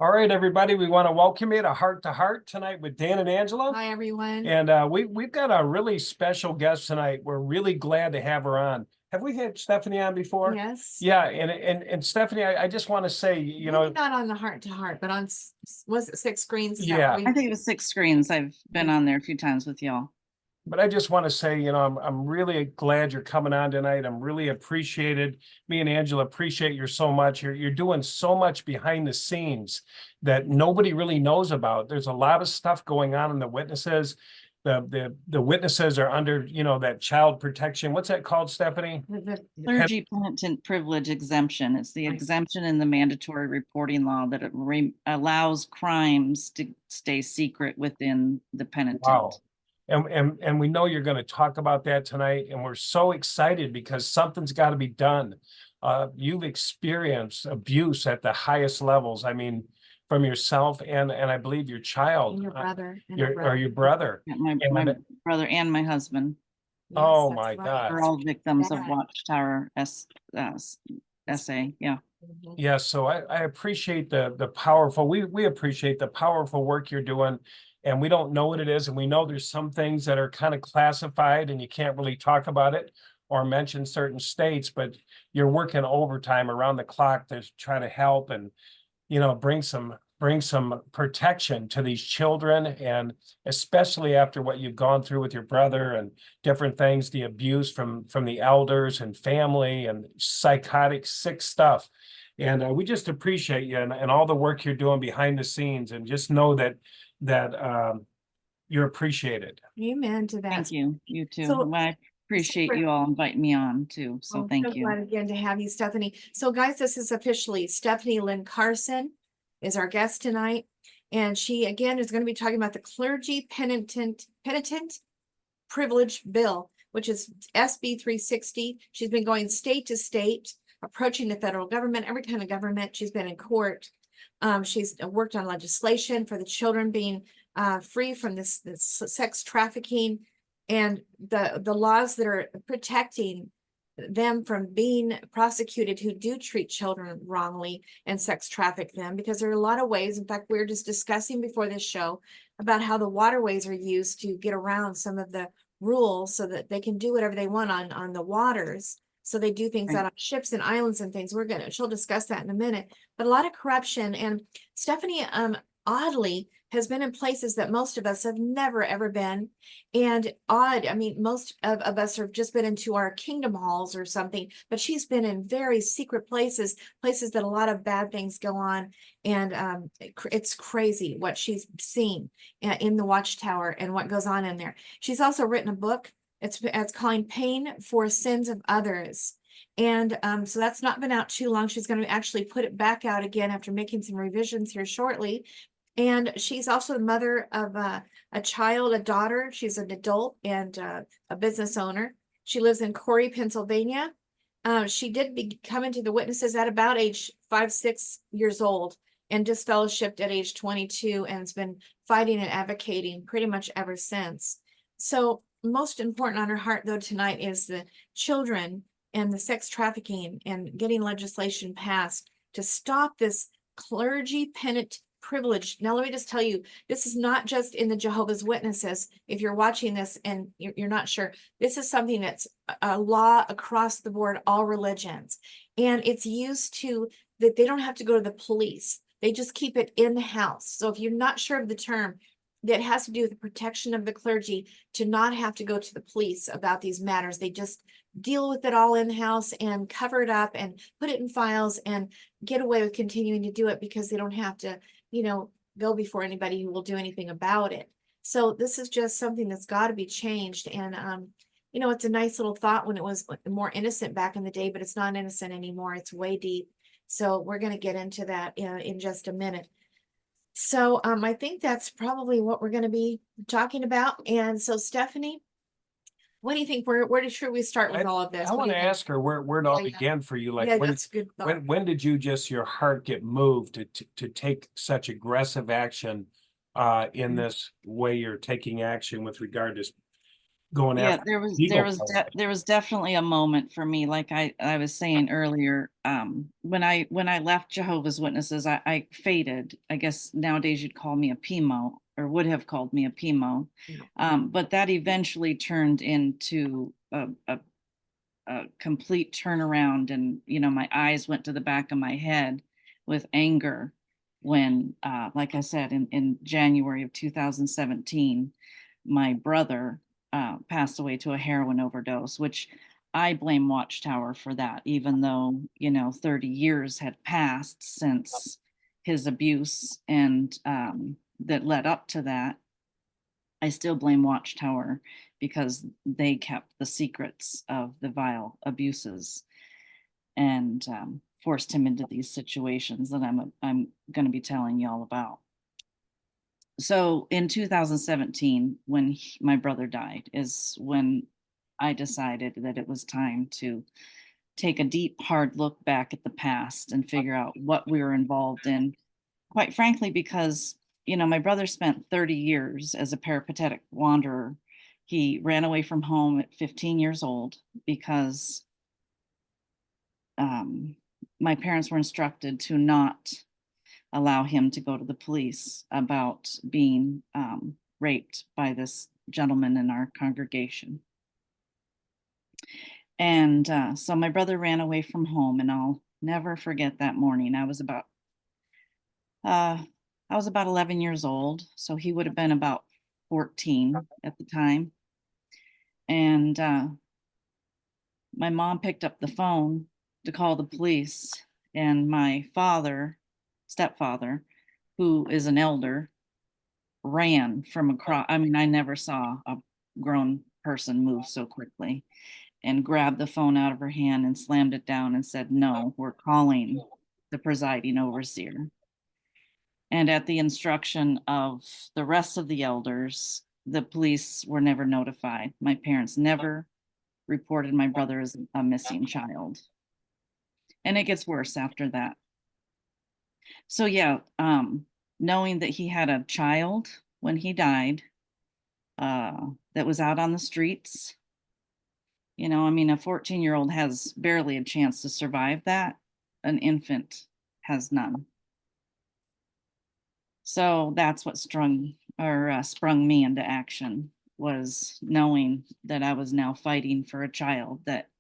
All right, everybody, we want to welcome you to Heart tonight with Dan and Angela. Hi, everyone. And we've got a really special guest tonight. We're really glad to have her on. Have we had Stephanie on before? Yes. Yeah, and Stephanie, I just want to say, Maybe not on the Heart to Heart, but on, was it 6 screens? Is that Yeah. what I think it was 6 screens. I've been on there a few times with y'all. but I just want to say, I'm really glad you're coming on tonight. I'm really appreciated. Me and Angela appreciate you so much. You're doing so much behind the scenes that nobody really knows about. There's a lot of stuff going on in the witnesses. The witnesses are under, that child protection. What's that called, Stephanie? Clergy Penitent Privilege exemption. It's the exemption in the mandatory reporting law that it allows crimes to stay secret within the penitent. Wow. And we know you're going to talk about that tonight, and we're so excited because something's got to be done. You've experienced abuse at the highest levels. I mean, from yourself and I believe your child, and your brother, or your brother. Yeah, my brother and my husband. Yes, Oh that's my right. God. Are all victims of bad. Watchtower essay. Yeah. Mhm. Yeah, so I appreciate the powerful, we appreciate the powerful work you're doing, and we don't know what it is, and we know there's some things that are kind of classified and you can't really talk about it or mention certain states, but you're working overtime around the clock to try to help and bring some protection to these children, and especially after what you've gone through with your brother and different things, the abuse from the elders and family and psychotic sick stuff. And we just appreciate you and all the work you're doing behind the scenes, and just know that you're appreciated. Amen to that. Thank you. You too. So- I appreciate you all inviting me on too. So Oh, thank so you. glad again to have you, Stephanie. So guys, this is officially Stephanie Lynn Carson is our guest tonight. And she, again, is going to be talking about the Clergy Penitent Privilege Bill, which is SB 360. She's been going state to state, approaching the federal government, every kind of government. She's been in court. She's worked on legislation for the children being free from this sex trafficking, and the laws that are protecting them from being prosecuted who do treat children wrongly and sex traffic them, because there are a lot of ways. In fact, we were just discussing before this show about how the waterways are used to get around some of the rules so that they can do whatever they want on the waters. So they do things Right. out on ships and islands and things. She'll discuss that in a minute, but a lot of corruption. And Stephanie, oddly, has been in places that most of us have never, ever been. And I mean, most of us have just been into our kingdom halls or something, but she's been in very secret places that a lot of bad things go on. And it's crazy what she's seen in the Watchtower and what goes on in there. She's also written a book. It's calling Pain for Sins of Others. And so that's not been out too long. She's going to actually put it back out again after making some revisions here shortly. And she's also the mother of a daughter. She's an adult and a business owner. She lives in Corey, Pennsylvania. She did come into the witnesses at about age 5-6 years old, and disfellowshipped at age 22, and has been fighting and advocating pretty much ever since. So most important on her heart, though, tonight is the children and the sex trafficking, and getting legislation passed to stop this clergy penitent privilege. Now, let me just tell you, this is not just in the Jehovah's Witnesses. If you're watching this and you're not sure, this is something that's a law across the board, all religions. And it's used to, that they don't have to go to the police. They just keep it in the house. So if you're not sure of the term, that has to do with the protection of the clergy, to not have to go to the police about these matters. They just deal with it all in the house and cover it up and put it in files and get away with continuing to do it, because they don't have to, go before anybody who will do anything about it. So this is just something that's got to be changed. And, it's a nice little thought when it was more innocent back in the day, but it's not innocent anymore. It's way deep. So we're going to get into that in just a minute. So I think that's probably what we're going to be talking about. And so, Stephanie, what do you think? Where should we start with all of this? I want to ask her where it all Yeah, yeah. began for you. Like, Yeah, that's a good thought. when did you your heart get moved to take such aggressive action in this way you're taking action with regard to going Yeah, after there was legal powers. there was definitely a moment for me, like I was saying earlier, when I left Jehovah's Witnesses, I faded. I guess nowadays you'd call me a PMO, or would have called me a PMO. Yeah. But that eventually turned into a complete turnaround, and my eyes went to the back of my head with anger when, like I said, in January of 2017, my brother passed away to a heroin overdose, which I blame Watchtower for that, even though 30 years had passed since his abuse, and that led up to that. I still blame Watchtower because they kept the secrets of the vile abuses, and forced him into these situations that I'm going to be telling you all about. So in 2017, when my brother died, is when I decided that it was time to take a deep, hard look back at the past and figure out what we were involved in. Quite frankly, because my brother spent 30 years as a peripatetic wanderer. He ran away from home at 15 years old because my parents were instructed to not allow him to go to the police about being raped by this gentleman in our congregation. And so my brother ran away from home, and I'll never forget that morning. I was about 11 years old, so he would have been about 14 at the time. And my mom picked up the phone to call the police, and my stepfather, who is an elder, ran from across. I mean, I never saw a grown person move so quickly, and grabbed the phone out of her hand and slammed it down and said, "No, we're calling the presiding overseer." And at the instruction of the rest of the elders, the police were never notified. My parents never reported my brother as a missing child. And it gets worse after that. So yeah, knowing that he had a child when he died, that was out on the streets, I mean, a 14-year-old has barely a chance to survive that. An infant has none. So that's what sprung me into action, was knowing that I was now fighting for a child that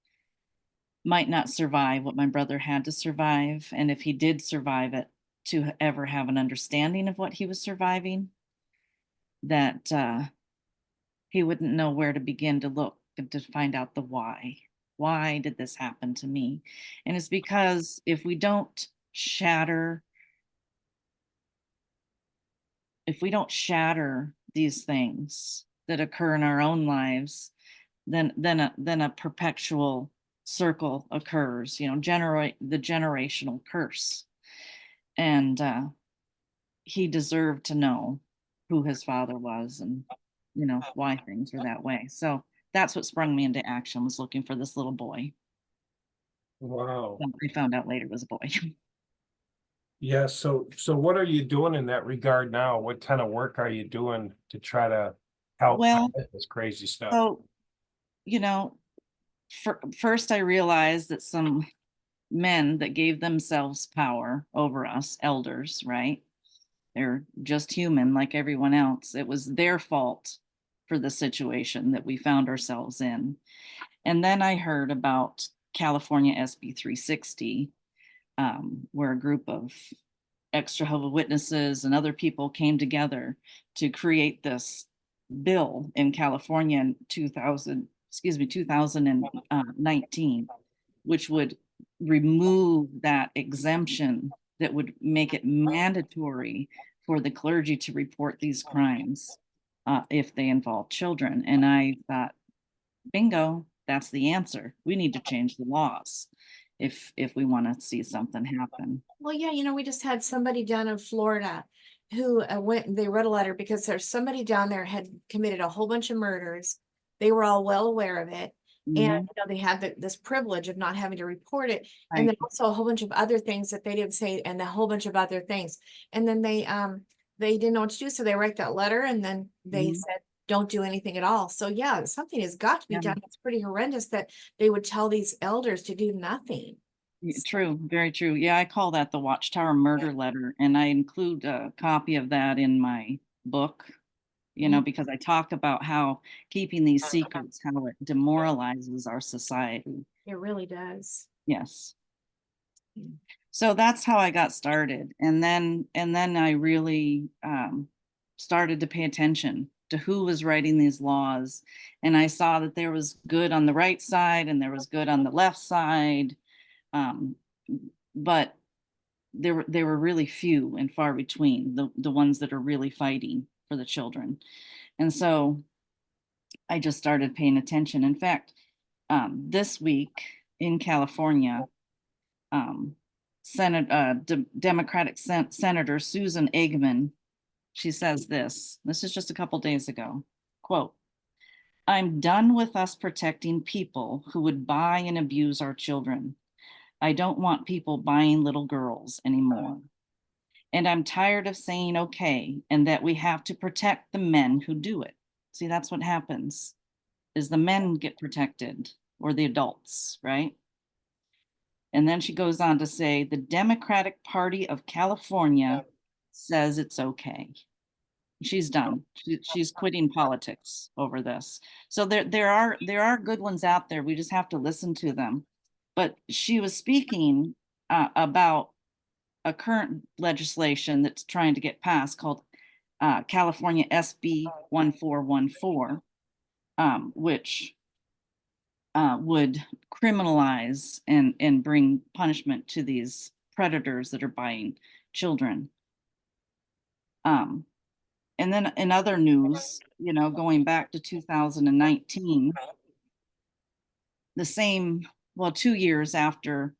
might not survive what my brother had to survive. And if he did survive it, to ever have an understanding of what he was surviving, that he wouldn't know where to begin to look and to find out the why. Why did this happen to me? And it's because if we don't shatter these things that occur in our own lives, then a perpetual circle occurs, generate the generational curse. And he deserved to know who his father was, and why things were that way. So that's what sprung me into action, was looking for this little boy. Wow. I found out later it was a boy. Yeah, so what are you doing in that regard now? What kind of work are you doing to try to help Well, fight this crazy stuff? so first I realized that some men that gave themselves power over us, elders, right? They're just human like everyone else. It was their fault for the situation that we found ourselves in. And then I heard about California SB 360, where a group of ex-Jehovah's Witnesses and other people came together to create this bill in California in 2019, which would remove that exemption that would make it mandatory for the clergy to report these crimes if they involve children. And I thought, bingo, that's the answer. We need to change the laws if we want to see something happen. Well, yeah, we just had somebody down in Florida who they wrote a letter because there's somebody down there had committed a whole bunch of murders. They were all well aware of it. And they had this privilege of not having to report it. Right. And then also a whole bunch of other things that they didn't say, and a whole bunch of other things. And then they didn't know what to do. So they write that letter, and then they said, don't do anything at all. So yeah, something has got to be Yeah. done. It's pretty horrendous that they would tell these elders to do nothing. True, very true. Yeah, I call that the Watchtower murder letter, and I include a copy of that in my book, you know, because I talk about how keeping these secrets, how it demoralizes our society. It really does. Yes. So that's how I got started. And then I really started to pay attention to who was writing these laws. And I saw that there was good on the right side and there was good on the left side. Um, but there were really few and far between, the ones that are really fighting for the children. And so I just started paying attention. In fact, this week in California, Democratic Senator Susan Eggman, she says this is just a couple days ago, quote, "I'm done with us protecting people who would buy and abuse our children. I don't want people buying little girls anymore. And I'm tired of saying okay and that we have to protect the men who do it." See, that's what happens, is the men get protected, or the adults, right? And then she goes on to say, "The Democratic Party of California says it's okay." She's done. She's quitting politics over this. So there are good ones out there. We just have to listen to them. But she was speaking about a current legislation that's trying to get passed called California SB 1414, which would criminalize and bring punishment to these predators that are buying children. And then in other news, you know, going back to 2019, the same, well, 2 years after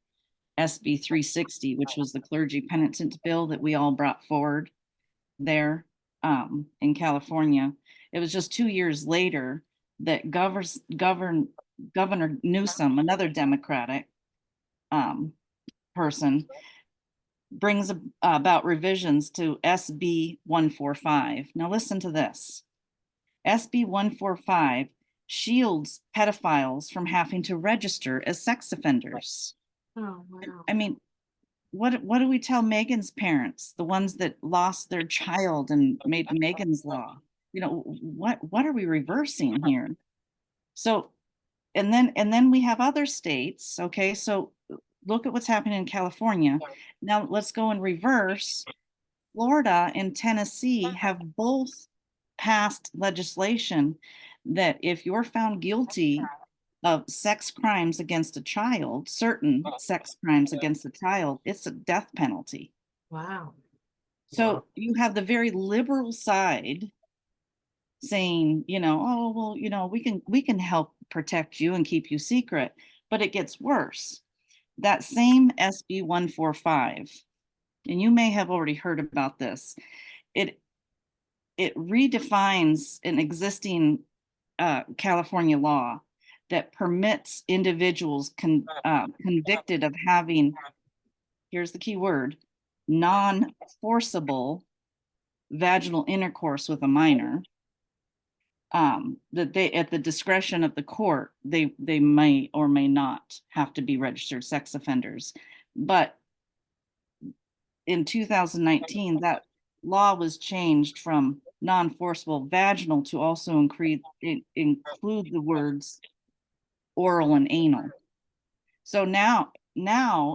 SB 360, which was the Clergy Penitent Bill that we all brought forward there in California, it was just 2 years later that Governor Newsom, another Democratic person, brings about revisions to SB 145. Now listen to this. SB 145 shields pedophiles from having to register as sex offenders. Oh, wow. I mean, what do we tell Megan's parents, the ones that lost their child and made Megan's Law? You know, what are we reversing here? So, and then we have other states. Okay, so look at what's happening in California. Now let's go in reverse. Florida and Tennessee have both passed legislation that if you're found guilty of sex crimes against a child, certain sex crimes against a child, it's a death penalty. Wow. So you have the very liberal side saying, you know, oh, well, you know, we can help protect you and keep you secret, but it gets worse. That same SB 145, and you may have already heard about this, it redefines an existing California law that permits individuals convicted of having, here's the key word, non-forcible vaginal intercourse with a minor, that they, at the discretion of the court, they may or may not have to be registered sex offenders. But in 2019, that law was changed from non-forcible vaginal to also include the words oral and anal. So now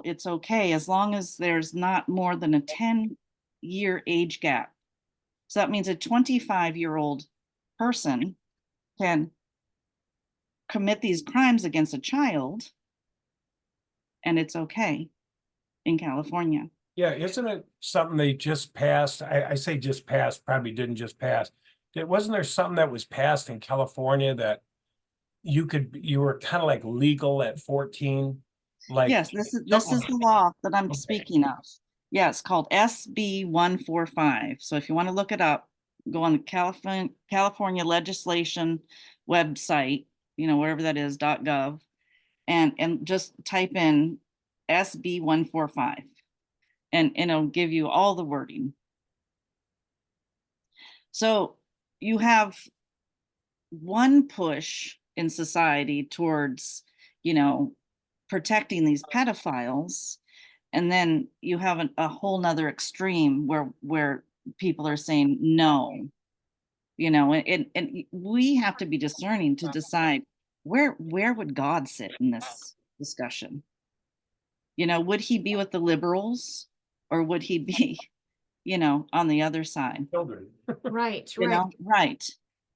it's okay as long as there's not more than a 10-year age gap. So that means a 25-year-old person can commit these crimes against a child, and it's okay in California. Yeah, isn't it something they just passed? I say just passed, probably didn't just pass. Wasn't there something that was passed in California that you were kind of like legal at 14? Like, Yes, this is the law that I'm speaking of. Yeah, it's called SB 145. So if you want to look it up, go on the California legislation website, you know, wherever that is, .gov, and just type in SB 145, and it'll give you all the wording. So you have one push in society towards, you know, protecting these pedophiles, and then you have a whole nother extreme where people are saying no, you know, and we have to be discerning to decide where would God sit in this discussion. You know, would he be with the liberals, or would he be, you know, on the other side? Children. Right, You right. know, right.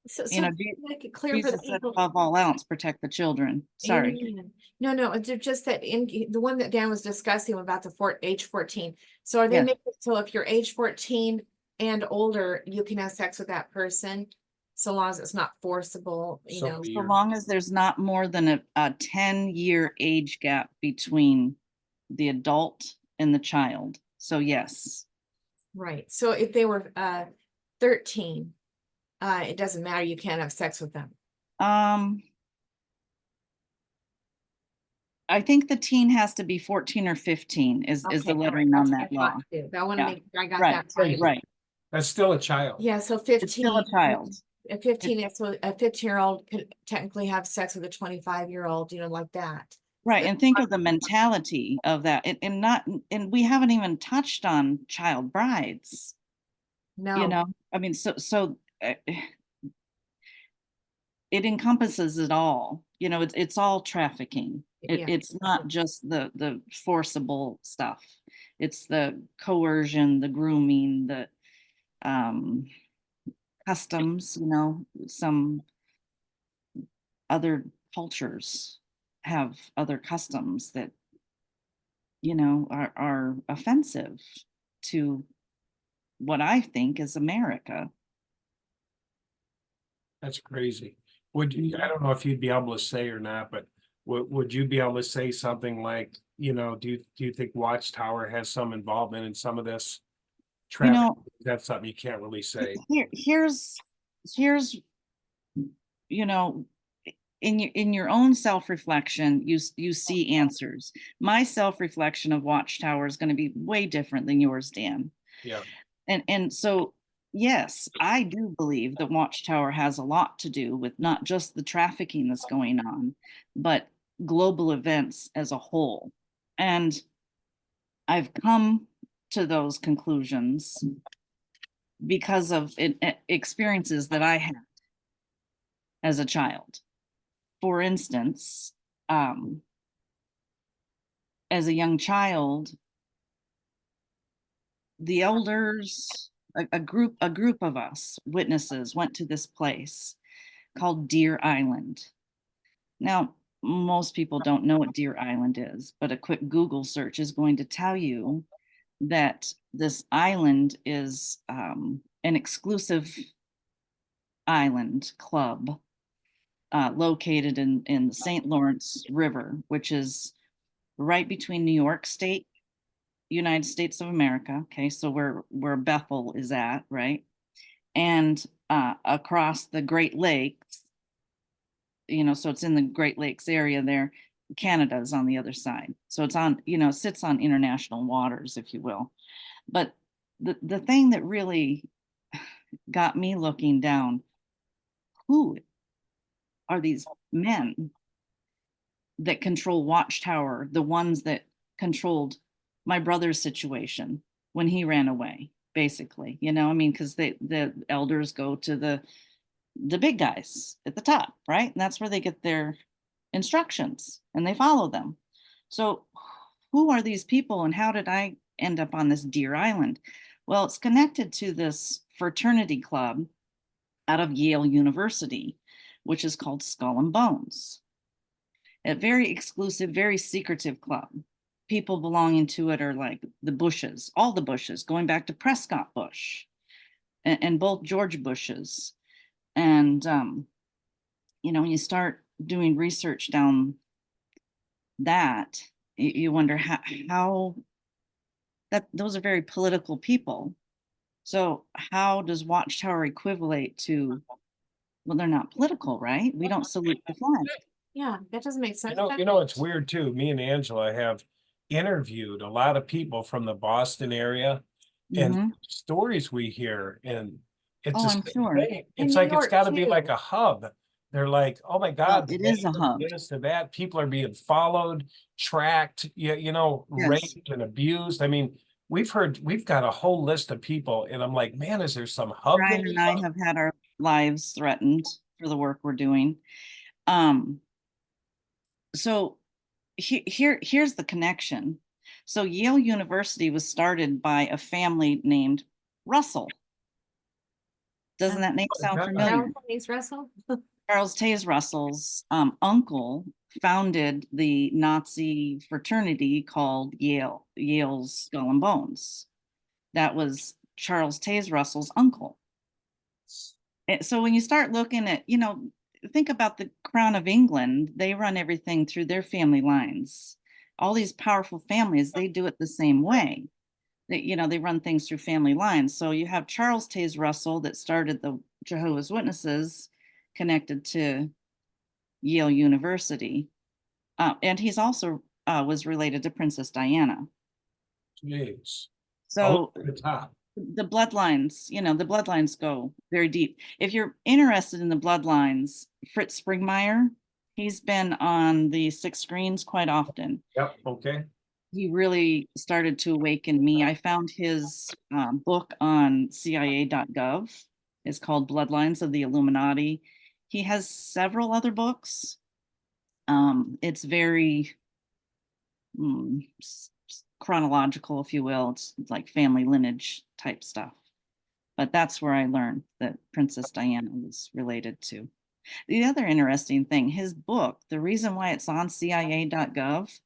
So, You know, to make it clear for the Jesus said, people. above all else, protect the children. Sorry. Amen. No, no, it's just that in the one that Dan was discussing about the age 14. So are they Yes. making it so if you're age 14 and older, you can have sex with that person, so long as it's not forcible, you So know? be So your- long as there's not more than a 10-year age gap between the adult and the child. So yes. Right. So if they were 13, it doesn't matter, you can't have sex with them. I think the teen has to be 14 or 15 is the Okay, all right, lettering on that's what that I law. thought too. I want Yeah. to make sure I got Right, that right. right. That's still a child. Yeah, so It's still 15. a child. A 15, so a 15-year-old could technically have sex with a 25-year-old, you know, like that. Right, and think of the mentality of that, and not, and we haven't even touched on child brides, you No, know? I mean, so it encompasses it all, you know, it's all trafficking. Yeah. It's not just the forcible stuff. It's the coercion, the grooming, the customs, you know, some other cultures have other customs that, you know, are offensive to what I think is America. That's crazy. Would you, I don't know if you'd be able to say or not, but would you be able to say something like, you know, do you think Watchtower has some involvement in some of this You traffic? know, That's something you can't really say. here's you know, in your own self-reflection, you see answers. My self-reflection of Watchtower is going to be way different than yours, Dan. Yeah. And so yes, I do believe that Watchtower has a lot to do with not just the trafficking that's going on, but global events as a whole. And I've come to those conclusions because of experiences that I had as a child. For instance, as a young child, the elders, a group of us witnesses went to this place called Deer Island. Now, most people don't know what Deer Island is, but a quick Google search is going to tell you that this island is an exclusive island club located in the St. Lawrence River, which is right between New York State, United States of America. Okay, so where Bethel is at, right? And across the Great Lakes, you know, so it's in the Great Lakes area there. Canada is on the other side. So it's on, you know, sits on international waters, if you will. But the thing that really got me looking down, who are these men that control Watchtower, the ones that controlled my brother's situation when he ran away, basically, you know, I mean, because the elders go to the big guys at the top, right? And that's where they get their instructions and they follow them. So who are these people and how did I end up on this Deer Island? Well, it's connected to this fraternity club out of Yale University, which is called Skull and Bones. A very exclusive, very secretive club. People belonging to it are like the Bushes, all the Bushes, going back to Prescott Bush and both George Bushes. And, you know, when you start doing research down that, you wonder how that those are very political people. So how does Watchtower equivalent to, well, they're not political, right? We don't salute the flag. yeah, that doesn't make sense. You know, it's weird too. Me and Angela have interviewed a lot of people from the Boston area and Mhm. stories we hear, and it's Oh, the I'm same sure. thing. In It's New like it's York, got to be too. like a hub They're like, oh my Well, God, it is a hub. this to that. People are being followed, tracked, Yes. raped and abused. I mean, we've got a whole list of people, and I'm like, man, is there some hub Brian there? and I have had our lives threatened for the work we're doing. Um, so here's the connection. So Yale University was started by a family named Russell. Doesn't that name sound God. familiar? Charles Russell. Charles Taze Russell's uncle founded the Nazi fraternity called Yale's Skull and Bones. That was Charles Taze Russell's uncle. So when you start looking at, think about the Crown of England, they run everything through their family lines. All these powerful families, they do it the same way. They run things through family lines. So you have Charles Taze Russell that started the Jehovah's Witnesses, connected to Yale University. And he's also was related to Princess Diana. Jeez. So The top. the bloodlines go very deep. If you're interested in the bloodlines, Fritz Springmeier, he's been on the 6 screens quite often. Yep. Okay. He really started to awaken me. I found his book on CIA.gov. It's called Bloodlines of the Illuminati. He has several other books. It's very chronological, if you will. It's like family lineage type stuff. But that's where I learned that Princess Diana was related to. The other interesting thing, his book, the reason why it's on CIA.gov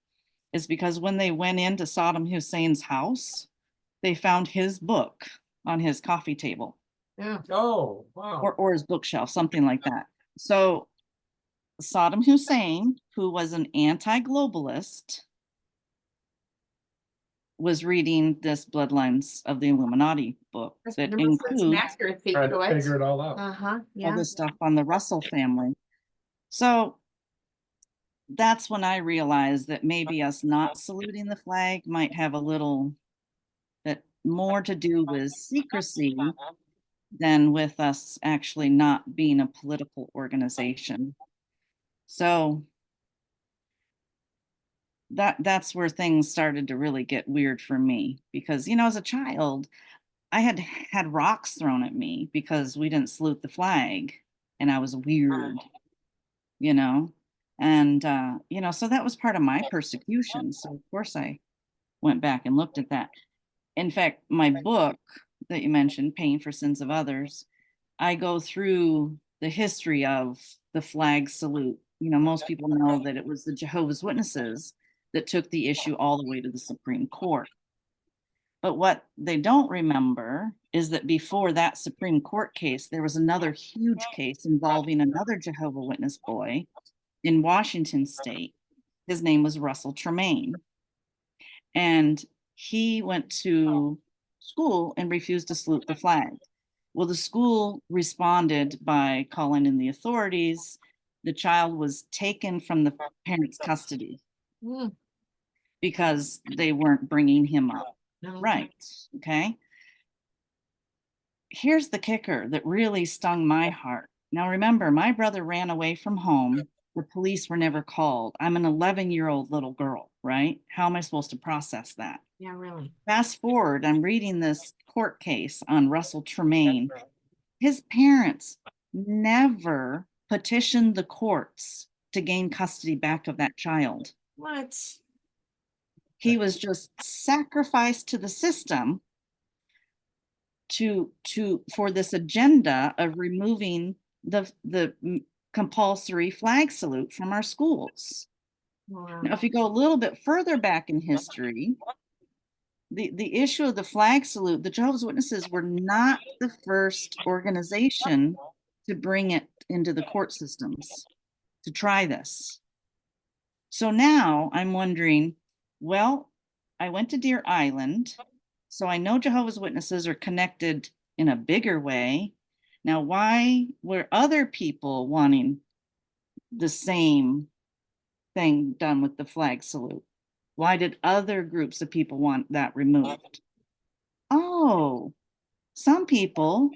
is because when they went into Saddam Hussein's house, they found his book on his coffee table. Yeah. Oh, wow. Or his bookshelf, something like that. So Saddam Hussein, who was an anti-globalist, was reading this Bloodlines of the Illuminati book that includes Trying to figure it all out. Uh-huh, all yeah. this stuff on the Russell family. So that's when I realized that maybe us not saluting the flag might have a little bit more to do with secrecy than with us actually not being a political organization. So that's where things started to really get weird for me because, as a child, I had rocks thrown at me because we didn't salute the flag and I was weird, and, so that was part of my persecution. So of course I went back and looked at that. In fact, my book that you mentioned, Paying for Sins of Others, I go through the history of the flag salute. Most people know that it was the Jehovah's Witnesses that took the issue all the way to the Supreme Court. But what they don't remember is that before that Supreme Court case, there was another huge case involving another Jehovah's Witness boy in Washington state. His name was Russell Tremaine. And he went to school and refused to salute the flag. Well, the school responded by calling in the authorities. The child was taken from the parents' custody because they weren't bringing him up. Right. Okay. Here's the kicker that really stung my heart. Now, remember, my brother ran away from home. The police were never called. I'm an 11-year-old little girl, right? How am I supposed to process that? Yeah, really. Fast forward, I'm reading this court case on Russell Tremaine. His parents never petitioned the courts to gain custody back of that child. What? He was just sacrificed to the system for this agenda of removing the compulsory flag salute from our schools. Wow. Now, if you go a little bit further back in history, the issue of the flag salute, the Jehovah's Witnesses were not the first organization to bring it into the court systems to try this. So now I'm wondering, well, I went to Deer Island, so I know Jehovah's Witnesses are connected in a bigger way. Now, why were other people wanting the same thing done with the flag salute? Why did other groups of people want that removed? Oh, some people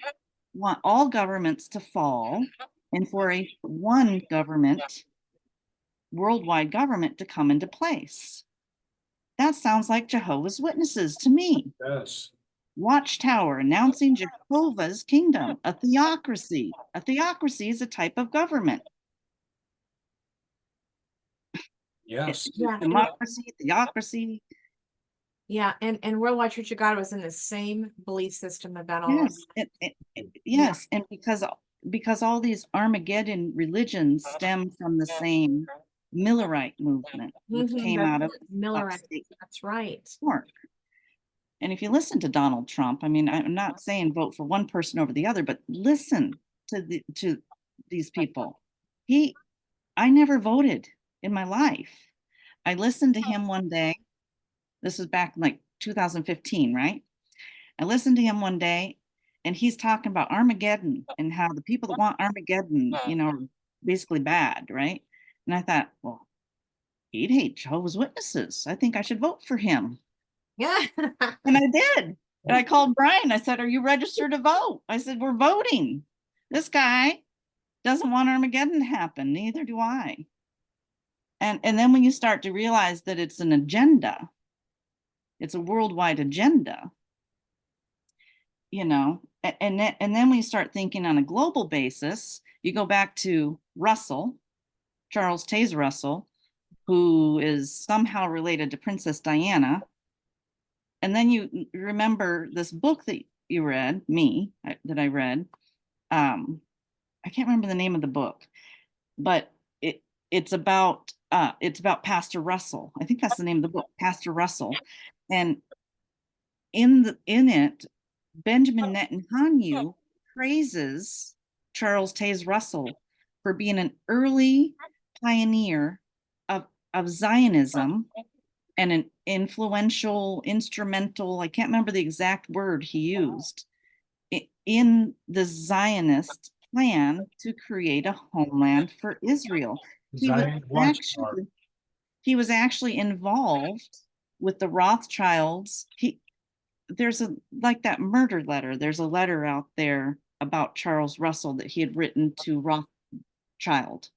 want all governments to fall and for a one government, worldwide government to come into place. That sounds like Jehovah's Witnesses to me. Yes. Watchtower announcing Jehovah's kingdom, a theocracy. A theocracy is a type of government. Yes. Yeah. Democracy, theocracy. Yeah, and Worldwide Church of God was in the same belief system about all of Yes, yes, and because all these Armageddon religions stem from the same Millerite movement, which came out of Millerite. upstate That's right. New York. And if you listen to Donald Trump, I mean, I'm not saying vote for one person over the other, but listen to these people. I never voted in my life. I listened to him one day. This was back in like 2015, right? I listened to him one day and he's talking about Armageddon and how the people that want Armageddon, are basically bad, right? And I thought, well, he'd hate Jehovah's Witnesses. I think I should vote for him. Yeah. And I did. And I called Brian. I said, are you registered to vote? I said, we're voting. This guy doesn't want Armageddon to happen. Neither do I. And then when you start to realize that it's an agenda, it's a worldwide agenda, and then when you start thinking on a global basis, you go back to Russell, Charles Taze Russell, who is somehow related to Princess Diana. And then you remember this book that you read, that I read. I can't remember the name of the book, but it's about Pastor Russell. I think that's the name of the book, Pastor Russell. And in it, Benjamin Netanyahu praises Charles Taze Russell for being an early pioneer of Zionism and an influential, instrumental, I can't remember the exact word he used, in the Zionist plan to create a homeland for Israel. He was actually involved with the Rothschilds. There's that murder letter. There's a letter out there about Charles Russell that he had written to Rothschild,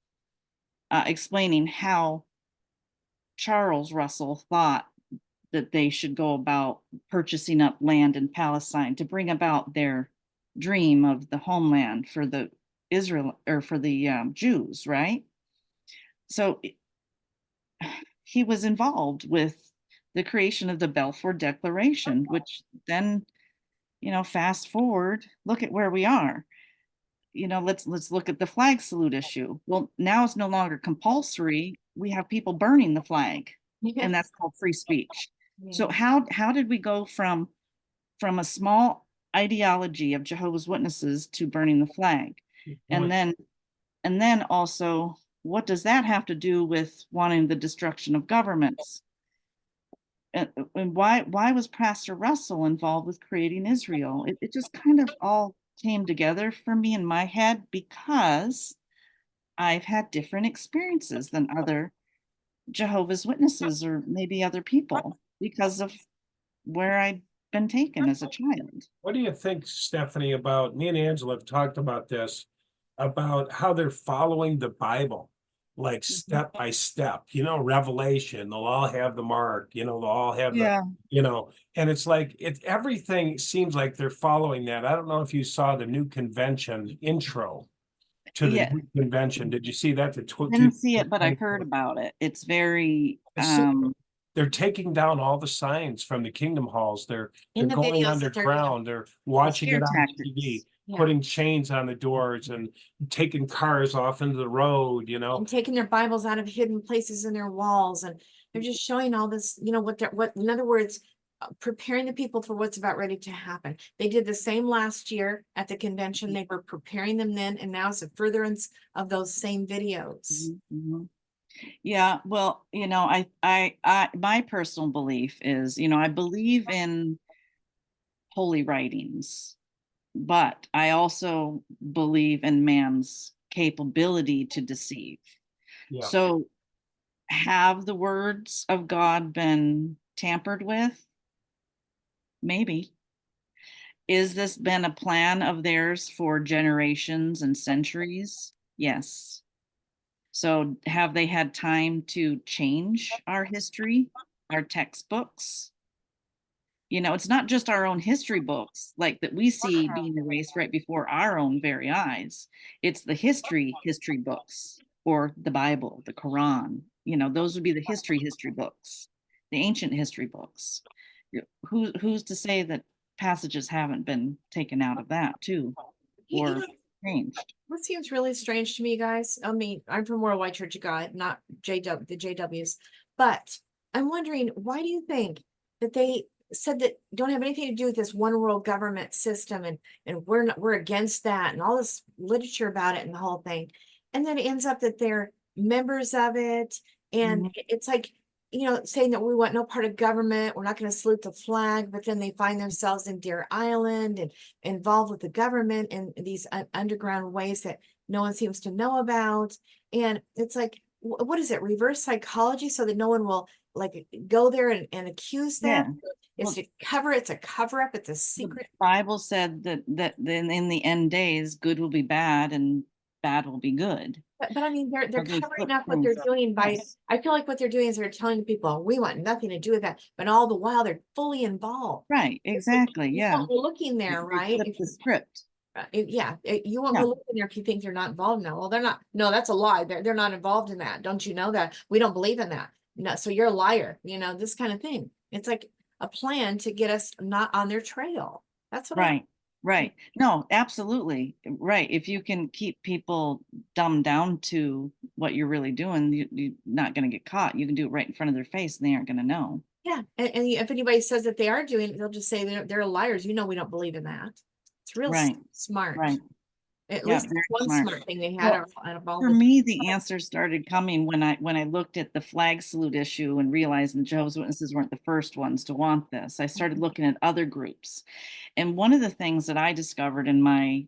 explaining how Charles Russell thought that they should go about purchasing up land in Palestine to bring about their dream of the homeland for the Jews, right? So he was involved with the creation of the Balfour Declaration, which then, fast forward, look at where we are. Let's look at the flag salute issue. Well, now it's no longer compulsory. We have people burning the flag, and that's called free speech. So how did we go from a small ideology of Jehovah's Witnesses to burning the flag? And then also, what does that have to do with wanting the destruction of governments? And why was Pastor Russell involved with creating Israel? It just kind of all came together for me in my head because I've had different experiences than other Jehovah's Witnesses or maybe other people because of where I'd been taken as a child. What do you think, Stephanie, about, me and Angela have talked about this, about how they're following the Bible, like step by step, Revelation, they'll all have the mark, they'll all have and it's like, everything seems like they're following that. I don't know if you saw the new convention intro to the new convention. Did you see that? I didn't see it, but I heard about it. It's very, they're taking down all the signs from the kingdom halls. They're In the going videos that they're underground. They're watching it on tactics. TV, Yeah. putting chains on the doors and taking cars off into the road, and taking their Bibles out of hidden places in their walls, and they're just showing all this, what in other words, preparing the people for what's about ready to happen. They did the same last year at the convention. They were preparing them then, and now it's a furtherance of those same videos. Mm-hmm. Yeah, well, my personal belief is, I believe in holy writings, but I also believe in man's capability to deceive. Yeah. So have the words of God been tampered with? Maybe. Is this been a plan of theirs for generations and centuries? Yes. So have they had time to change our history, our textbooks? You know, it's not just our own history books like that we see being erased right before our own very eyes. It's the history books, or the Bible, the Quran. You know, those would be the history books, the ancient history books. Who's to say that passages haven't been taken out of that too, You or know, changed? what seems really strange to me, guys. I mean, I'm from Worldwide Church of God, not the JWs, but I'm wondering, why do you think that they said that don't have anything to do with this one world government system, and we're against that, and all this literature about it and the whole thing, and then it ends up that they're members of it, and Mhm. it's like, saying that we want no part of government, we're not going to salute the flag, but then they find themselves in Deer Island and involved with the government in these underground ways that no one seems to know about. And it's like, what is it? Reverse psychology, so that no one will like go there and accuse Yeah. them. Well, It's a cover up. It's a the secret. Bible said that then in the end days, good will be bad and bad will be good. But I mean, they're They covering flip up what they're things. doing by, Yes. I feel like what they're doing is they're telling people, we want nothing to do with that. But all the while they're fully involved. Right, It's like, exactly, you yeah. won't go looking there, They right? flip the script. You won't Yeah. go looking there if you think they're not involved in that. Well, they're not. No, that's a lie. They're not involved in that. Don't you know that? We don't believe in that. No, so you're a liar, this kind of thing. It's like a plan to get us not on their trail. That's what Right, right. No, absolutely, right. If you can keep people dumbed down to what you're really doing, you're not gonna get caught. You can do it right in front of their face and they aren't gonna know. Yeah. And if anybody says that they are doing it, they'll just say they're liars. We don't believe in that. It's real Right, smart. right. At Yeah, least very one smart. smart thing they had Well, out of all for the. me, the answer started coming when I looked at the flag salute issue and realized the Jehovah's Witnesses weren't the first ones to want this. I started looking at other groups. And one of the things that I discovered in my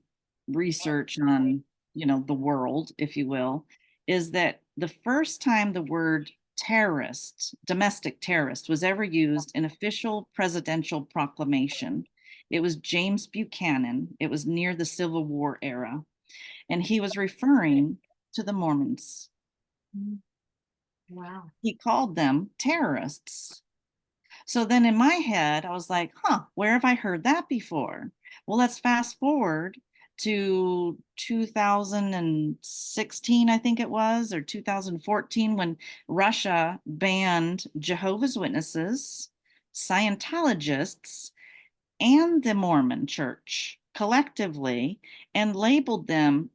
research on, the world, if you will, is that the first time the word terrorist, domestic terrorist, was ever used in official presidential proclamation, it was James Buchanan. It was near the Civil War era. And he was referring to the Mormons. Wow. He called them terrorists. So then in my head, I was like, where have I heard that before? Well, let's fast forward to 2016, I think it was, or 2014, when Russia banned Jehovah's Witnesses, Scientologists, and the Mormon Church collectively and labeled them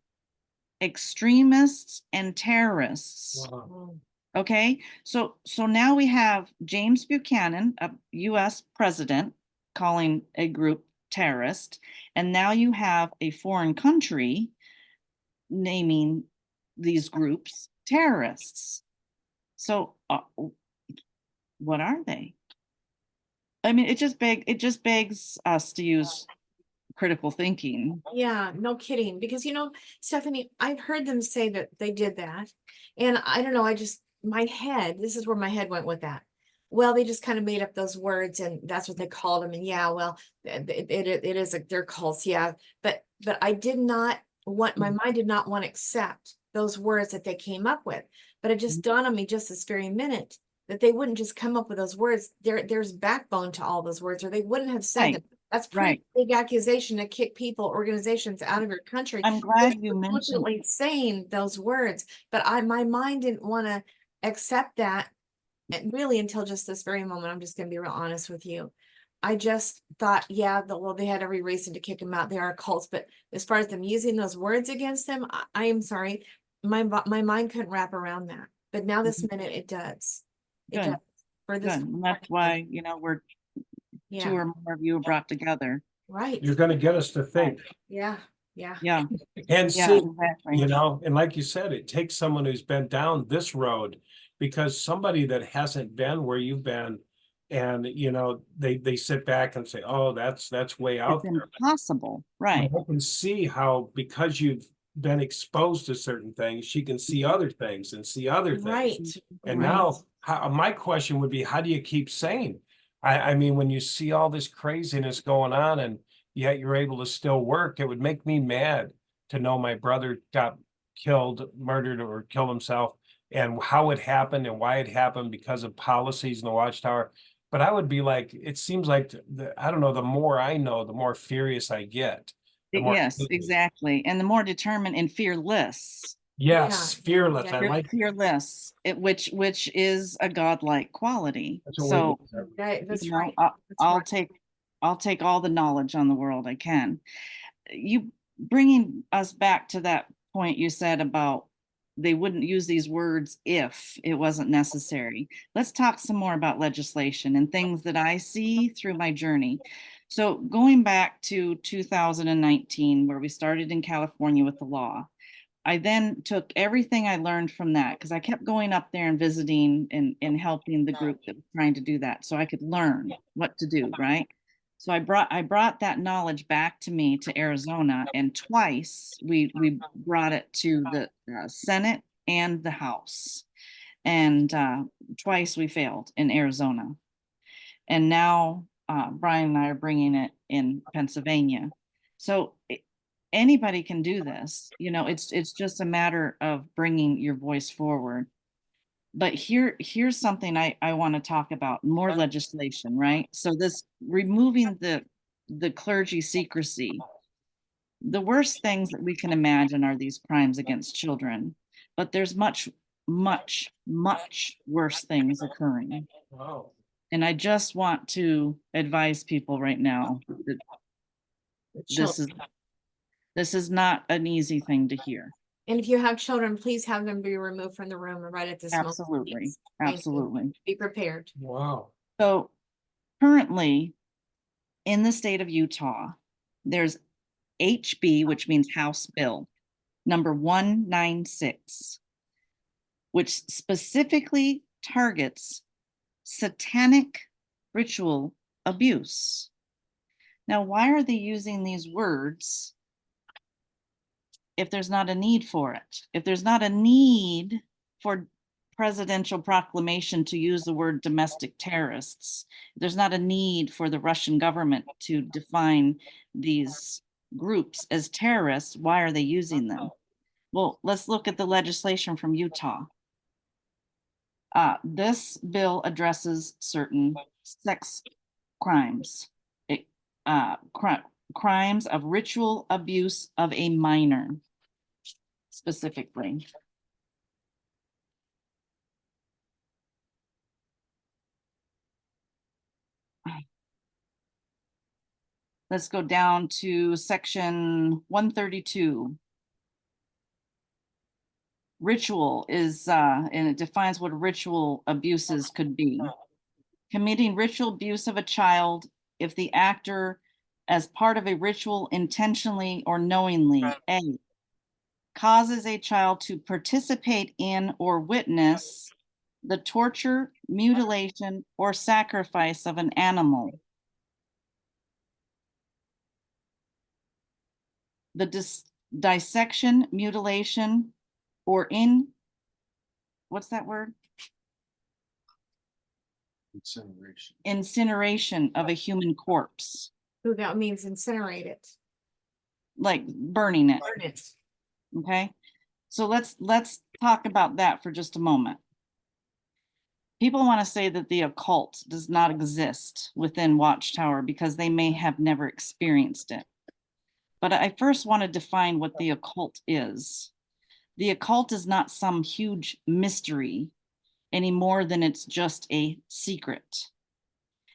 extremists and terrorists. Wow. Okay, so now we have James Buchanan, a US president, calling a group terrorist, and now you have a foreign country naming these groups terrorists. So what are they? I mean, it just begs us to use critical thinking. Yeah, no kidding. Because Stephanie, I've heard them say that they did that. And I don't know, this is where my head went with that. Well, they just kind of made up those words and that's what they called them. And yeah, well, it is like their cults, yeah. But I did not my mind did not want to accept those words that they came up with. But it just dawned on me just this very minute that they wouldn't just come up with those words. There's backbone to all those words, or they wouldn't have said Right. them. That's pretty big accusation to kick people, organizations out of your country. I'm glad you mentioned Saying those words, but my mind didn't want to accept that really until just this very moment. I'm just going to be real honest with you. I just thought, yeah, they had every reason to kick them out. They are cults, but as far as them using those words against them, I am sorry, my mind couldn't wrap around that. But now this minute, it does. It Good. does. For this, Good. And that's why, we're two or more of you are brought together. right. You're gonna get us to think. Yeah. Yeah. And Yeah, see, exactly. and like you said, it takes someone who's been down this road, because somebody that hasn't been where you've been, and they sit back and say, oh, that's way out It's there. impossible, right? I can see how, because you've been exposed to certain things, she can see other things and see other things. Right. And right. now, my question would be, how do you keep sane? I mean, when you see all this craziness going on and yet you're able to still work, it would make me mad to know my brother got murdered or killed himself, and how it happened and why it happened because of policies in the Watchtower. But I would be like, it seems like I don't know, the more I know, the more furious I get. The more, Yes, exactly. And the more determined and fearless. yes, Yeah. fearless. Yeah. I like Fearless, which is a godlike quality. that's what So, That's you know, right. I'll, That's I'll right. take all the knowledge on the world I can. You bringing us back to that point you said about they wouldn't use these words if it wasn't necessary. Let's talk some more about legislation and things that I see through my journey. So going back to 2019, where we started in California with the law, I then took everything I learned from that because I kept going up there and visiting and helping the group that was trying to do that so I could learn what to do, right? So I brought that knowledge back to me to Arizona, and twice we brought it to the Senate and the House, and twice we failed in Arizona, and now Brian and I are bringing it in Pennsylvania. So anybody can do this. You know, it's just a matter of bringing your voice forward. But here's something I want to talk about, more legislation, right? So this removing the clergy secrecy. The worst things that we can imagine are these crimes against children, but there's much, much, much worse things occurring. wow. And I just want to advise people right now that this is not an easy thing to hear. And if you have children, please have them be removed from the room right at this moment. Absolutely. Please. Thank you. Absolutely. Be prepared. Wow. So currently in the state of Utah, there's HB, which means House Bill number 196, which specifically targets satanic ritual abuse. Now, why are they using these words if there's not a need for it? If there's not a need for presidential proclamation to use the word domestic terrorists, if there's not a need for the Russian government to define these groups as terrorists, why are they using them? Well, let's look at the legislation from Utah. This bill addresses certain sex crimes, crimes of ritual abuse of a minor, specifically. Let's go down to section 132. Ritual is, and it defines what ritual abuses could be. Committing ritual abuse of a child if the actor, as part of a ritual, intentionally or knowingly, A, causes a child to participate in or witness the torture, mutilation, or sacrifice of an animal. The dissection, mutilation, or what's that word? Incineration of a human corpse. Ooh, that means incinerate it. Like burning it. Burn it. Okay. So let's talk about that for just a moment. People want to say that the occult does not exist within Watchtower because they may have never experienced it. But I first want to define what the occult is. The occult is not some huge mystery any more than it's just a secret.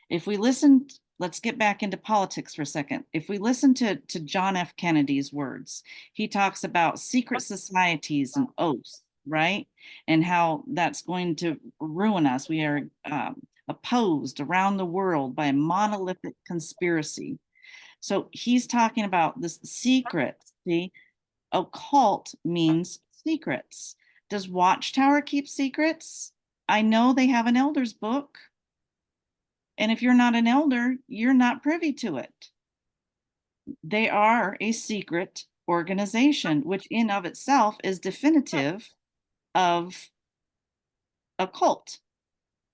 If we listen, let's get back into politics for a second. If we listen to John F. Kennedy's words, he talks about secret societies and oaths, right? And how that's going to ruin us. We are opposed around the world by a monolithic conspiracy. So he's talking about this secret. See, occult means secrets. Does Watchtower keep secrets? I know they have an elder's book. And if you're not an elder, you're not privy to it. They are a secret organization, which in of itself is definitive of a cult.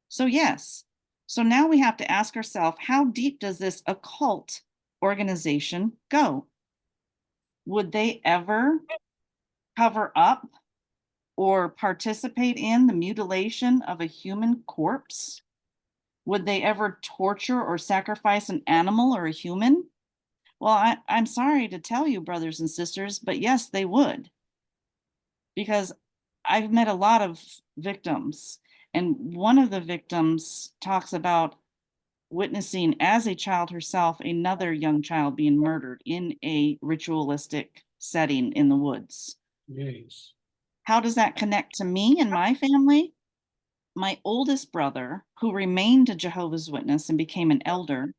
So yes. So now we have to ask ourselves, how deep does this occult organization go? Would they ever cover up or participate in the mutilation of a human corpse? Would they ever torture or sacrifice an animal or a human? Well, I'm sorry to tell you, brothers and sisters, but yes, they would. Because I've met a lot of victims, and one of the victims talks about witnessing as a child herself another young child being murdered in a ritualistic setting in the woods. Yes. How does that connect to me and my family? My oldest brother, who remained a Jehovah's Witness and became an elder,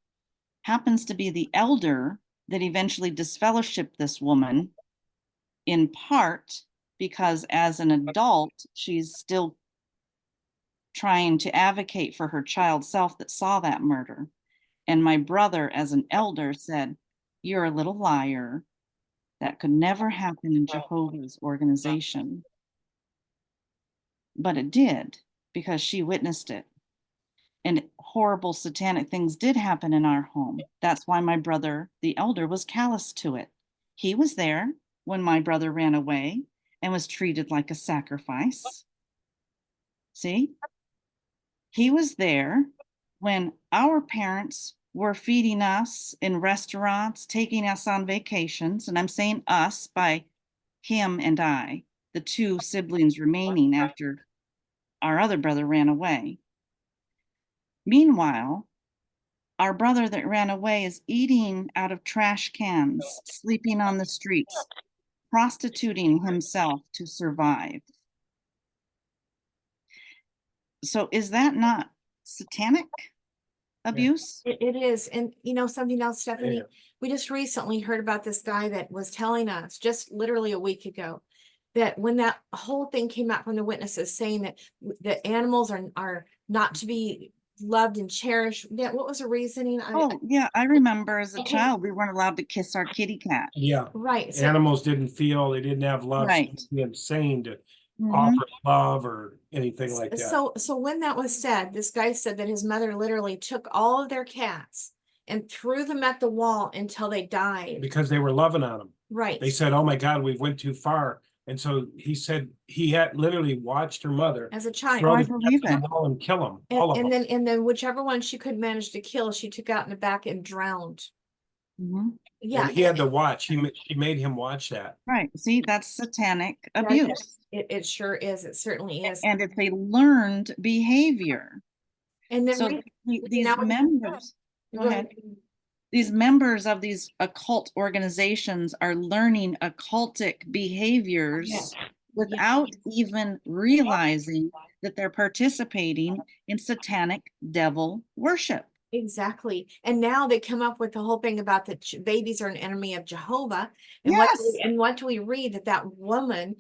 happens to be the elder that eventually disfellowshipped this woman, in part because as an adult, she's still trying to advocate for her child self that saw that murder. And my brother, as an elder, said, "You're a little liar. That could never happen in Jehovah's organization." But it did, because she witnessed it. And horrible satanic things did happen in our home. That's why my brother, the elder, was callous to it. He was there when my brother ran away and was treated like a sacrifice. See? He was there when our parents were feeding us in restaurants, taking us on vacations. And I'm saying us by him and I, the two siblings remaining after our other brother ran away. Meanwhile, our brother that ran away is eating out of trash cans, sleeping on the streets, prostituting himself to survive. So is that not satanic abuse? It is. And you know, something else, Stephanie, Yeah. we just recently heard about this guy that was telling us just literally a week ago that when that whole thing came out from the witnesses saying that the animals are not to be loved and cherished. Yeah, what was the reasoning? Oh, yeah, I remember as a Okay. child, we weren't allowed to kiss our kitty cat. Yeah. Right. So, Animals didn't feel, they didn't have love. So Right. it'd be insane to Mhm. offer love or anything like that. so when that was said, this guy said that his mother literally took all of their cats and threw them at the wall until they died. Because they were loving on them. Right. They said, "Oh my God, we went too far." And so he said he had literally watched her mother As a child. throw I the believe cats in it. the wall and kill them, all of And them. then whichever one she could manage to kill, she took out in the back and drowned. Mhm. Yeah. And he had to watch. She made him watch that. Right. See, that's satanic That- abuse. It sure is. It certainly is. And it's a learned behavior. And then So these now- members, go ahead. These members of these occult organizations are learning occultic behaviors Yes. without even realizing that they're participating in satanic devil worship. Exactly. And now they come up with the whole thing about that babies are an enemy of Jehovah. And Yes. what do we read? That woman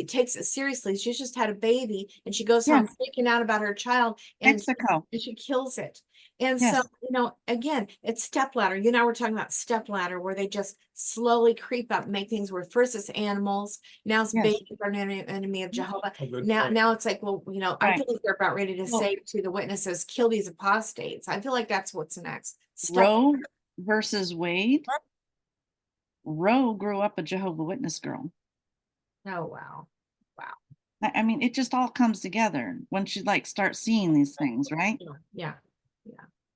takes it seriously. She's just had a baby and she goes home Yes. freaking out about her child and Mexico. she kills it. And Yes. so, you know, again, it's stepladder. You know, we're talking about stepladder where they just slowly creep up, make things worse. First it's animals, now it's Yes. babies are an enemy of Jehovah. A good Now, point. now it's like, well, you know, I Right. feel like they're about ready to Well- say to the witnesses, kill these apostates. I feel like that's what's next. Roe versus Wade. Roe grew up a Jehovah Witness girl. Oh, wow. I mean, it just all comes together when she like starts seeing these things, right? Yeah.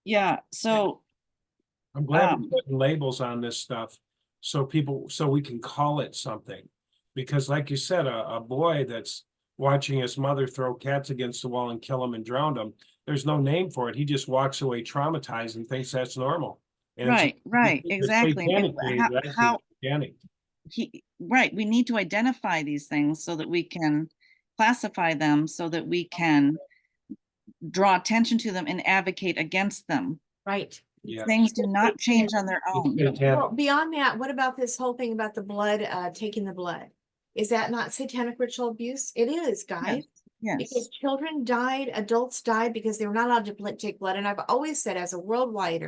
Yeah. So I'm glad we're Um, putting labels on this stuff so we can call it something. Because like you said, a boy that's watching his mother throw cats against the wall and kill them and drown them, there's no name for it. He just walks away traumatized and thinks that's normal. And it's- right, it's exactly. satanic, And Dave. That's satanic. right, we need to identify these things so that we can classify them, so that we can draw attention to them and advocate against them. Right. Yeah. Things do not change on their own. It's satanic. Well, beyond that, what about this whole thing about the blood, taking the blood? Is that not satanic ritual abuse? It is, guys. Yes, Because children died, adults died because they were not allowed to take blood. And I've always said, as a worldwide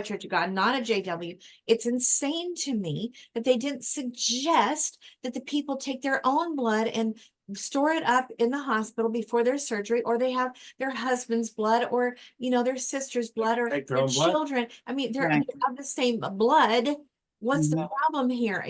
Church of God, not a JW, it's insane to me that they didn't suggest that the people take their own blood and store it up in the hospital before their surgery, or they have their husband's blood, or you know, their sister's blood, or Take their their own blood. children. I mean, they're Right. of the same blood. What's the Mhm. problem here?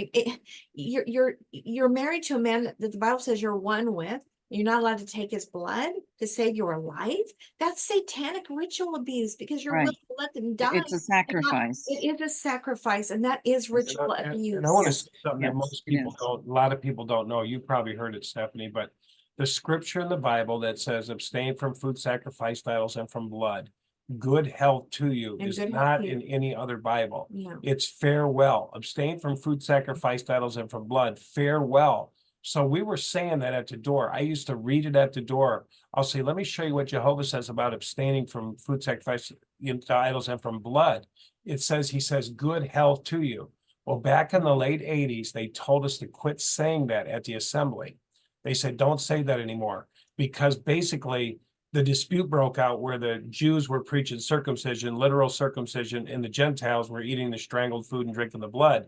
You're married to a man that the Bible says you're one with. You're not allowed to take his blood to save your life. That's satanic ritual abuse because you're Right. willing to let them die. It's a sacrifice. It is a sacrifice, and that is ritual abuse. And I want to Yes, say something that yes, most it people is. don't, a lot of people don't know. You probably heard it, Stephanie, but the scripture in the Bible that says abstain from food sacrificed to idols and from blood, good health to you, And is good health not to you. in any other Bible. No. It's farewell. Abstain from food sacrificed to idols and from blood, farewell. So we were saying that at the door. I used to read it at the door. I'll say, let me show you what Jehovah says about abstaining from food sacrifice to idols and from blood. It says, he says, good health to you. Well, back in the late 80s, they told us to quit saying that at the assembly. They said, don't say that anymore, because basically the dispute broke out where the Jews were preaching circumcision, literal circumcision, and the Gentiles were eating the strangled food and drinking the blood.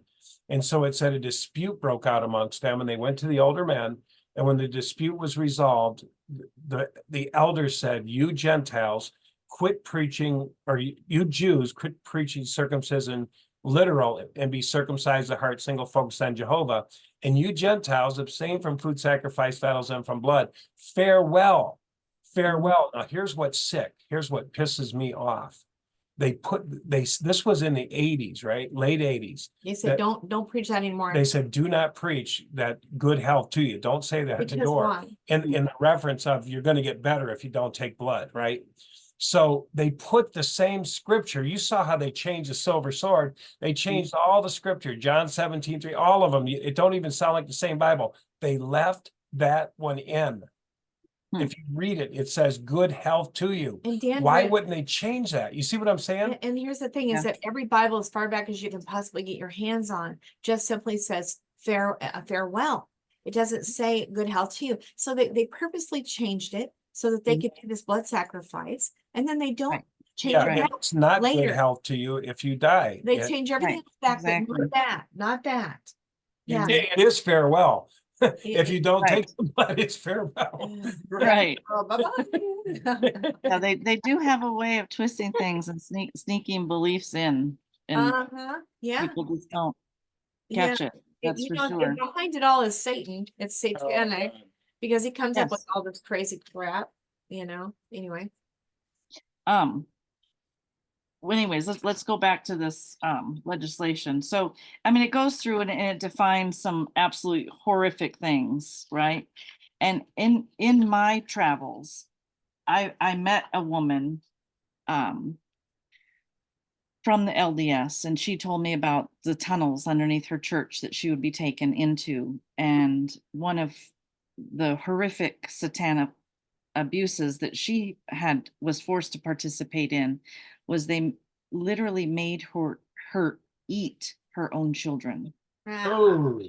And so it said a dispute broke out amongst them, and they went to the older men. And when the dispute was resolved, the elders said, you Gentiles, quit preaching, or you Jews, quit preaching circumcision literal and be circumcised the heart, single focused on Jehovah. And you Gentiles, abstain from food sacrificed to idols and from blood. Farewell. Farewell. Now here's what's sick. Here's what pisses me off. This was in the 80s, right? Late 80s. They said, don't preach that anymore. They said, do not preach that good health to you. Don't say that at the Because door. why? In the reference of you're going to get better if you don't take blood, right? So they put the same scripture. You saw how they changed the silver sword. They changed all the scripture, John 17:3, all of them. It don't even sound like the same Bible. They left that one in. If you read it, it says good health to you. And Dan Why read- wouldn't they change that? You see what I'm saying? And here's the thing is that every Bible, as far back as you can possibly get your hands on, just simply says farewell. It doesn't say good health to you. So they purposely changed it so that they could do this blood sacrifice. And then they don't change Yeah, it back it's not later. good health to you if you die. They change everything Right, back, exactly. but not that. Yeah. It is farewell. If you don't Right. take the blood, it's farewell. Right. Oh, bye-bye. Now they do have a way of twisting things and sneaking beliefs in, and Yeah. people just don't Yeah. catch it. That's for And sure. behind it all is Satan. It's satanic because he comes up with Yes. all this crazy crap, anyway. Well, anyways, let's go back to this legislation. So, I mean, it goes through and it defines some absolute horrific things, right? And in my travels, I met a woman from the LDS, and she told me about the tunnels underneath her church that she would be taken into. And one of the horrific satanic abuses that she was forced to participate in was they literally made her eat her own children. Oh,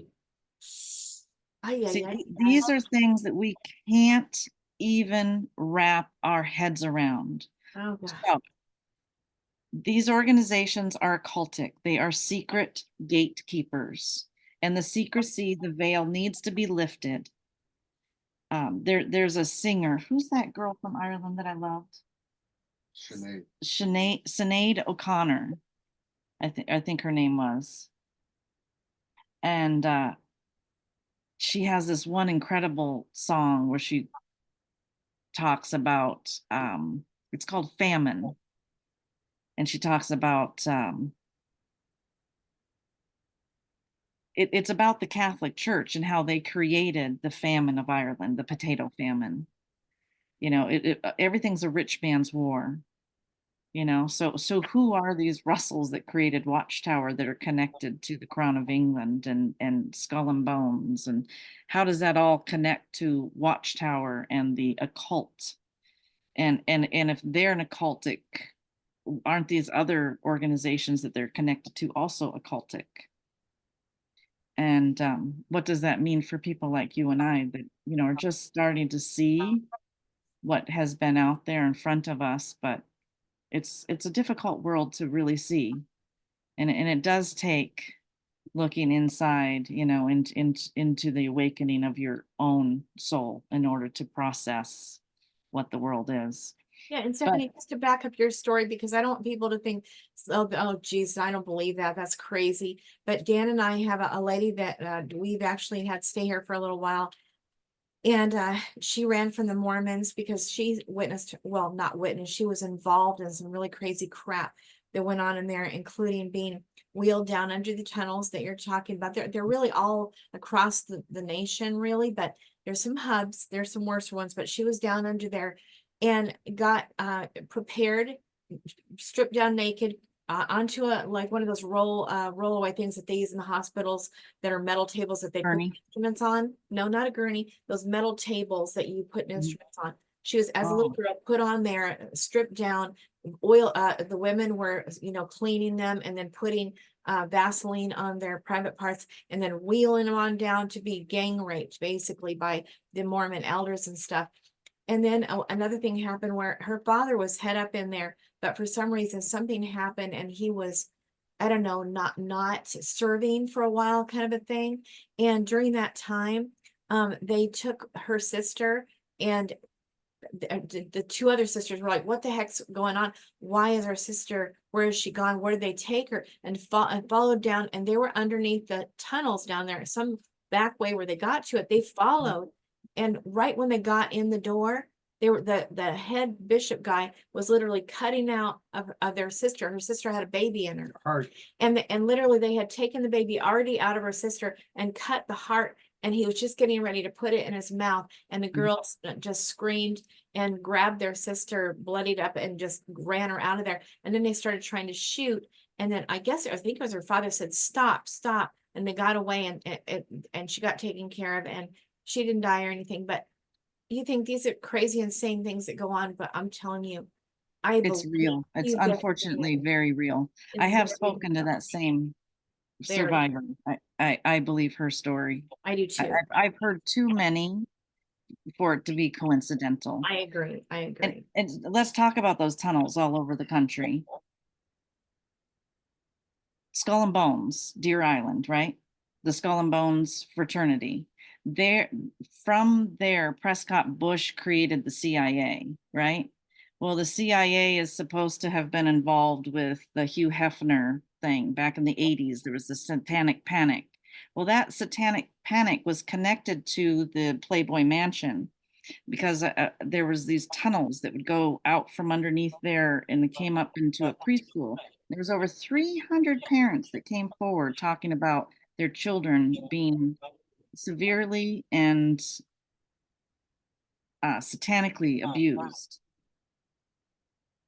See, these are things that we can't even wrap our heads around. Oh, God. So, these organizations are occultic. They are secret gatekeepers, and the secrecy, the veil needs to be lifted. There's a singer. Who's that girl from Ireland that I loved? Sinead O'Connor. I think her name was. And she has this one incredible song where she talks about it's called Famine. And she talks about it's about the Catholic Church and how they created the famine of Ireland, the potato famine. Everything's a rich man's war. So who are these Russells that created Watchtower that are connected to the Crown of England and Skull and Bones, and how does that all connect to Watchtower and the occult? And if they're an occultic, aren't these other organizations that they're connected to also occultic? And what does that mean for people like you and I that are just starting to see what has been out there in front of us? But it's a difficult world to really see, and it does take looking inside, into the awakening of your own soul in order to process what the world is. Yeah, and Stephanie, just to back up your story, because I don't want people to think, oh, geez, I don't believe that. That's crazy. But Dan and I have a lady that we've actually had stay here for a little while. And she ran from the Mormons because she witnessed, well, not witnessed, she was involved in some really crazy crap that went on in there, including being wheeled down under the tunnels that you're talking about. They're really all across the nation, really, but there's some hubs, there's some worse ones, but she was down under there and got prepared, stripped down naked, onto a like one of those rollaway things that they use in the hospitals that are metal tables that they put Gurney. instruments on. No, not a gurney, those metal tables that you put instruments on. She was, as a little girl, put on there, stripped down, oil, the women were, cleaning them and then putting Vaseline on their private parts and then wheeling them on down to be gang raped, basically, by the Mormon elders and stuff. And then another thing happened where her father was head up in there, but for some reason something happened and he was, I don't know, not serving for a while, kind of a thing. And during that time, they took her sister, and the two other sisters were like, what the heck's going on? Why is our sister, where is she gone? Where did they take her? And followed down, and they were underneath the tunnels down there, some back way where they got to it. They followed, and right when they got in the door, they were the head bishop guy was literally cutting out of their sister. Her sister had a baby in her Heart. and literally they had taken the baby already out of her sister and cut the heart, and he was just getting ready to put it in his mouth, and the girls just screamed and grabbed their sister bloodied up and just ran her out of there. And then they started trying to shoot, and then I think it was her father said stop, and they got away, and she got taken care of, and she didn't die or anything. But you think these are crazy, insane things that go on, but I'm telling you, It's real. It's unfortunately very real. I have spoken to that same survivor. I believe her story. I do too. I've heard too many for it to be coincidental. I agree. And let's talk about those tunnels all over the country. Skull and Bones, Deer Island, right? The Skull and Bones fraternity. From there, Prescott Bush created the CIA, right? Well, the CIA is supposed to have been involved with the Hugh Hefner thing back in the 80s. There was the satanic panic. Well, that satanic panic was connected to the Playboy Mansion because there was these tunnels that would go out from underneath there, and it came up into a preschool. There was over 300 parents that came forward talking about their children being severely and satanically abused.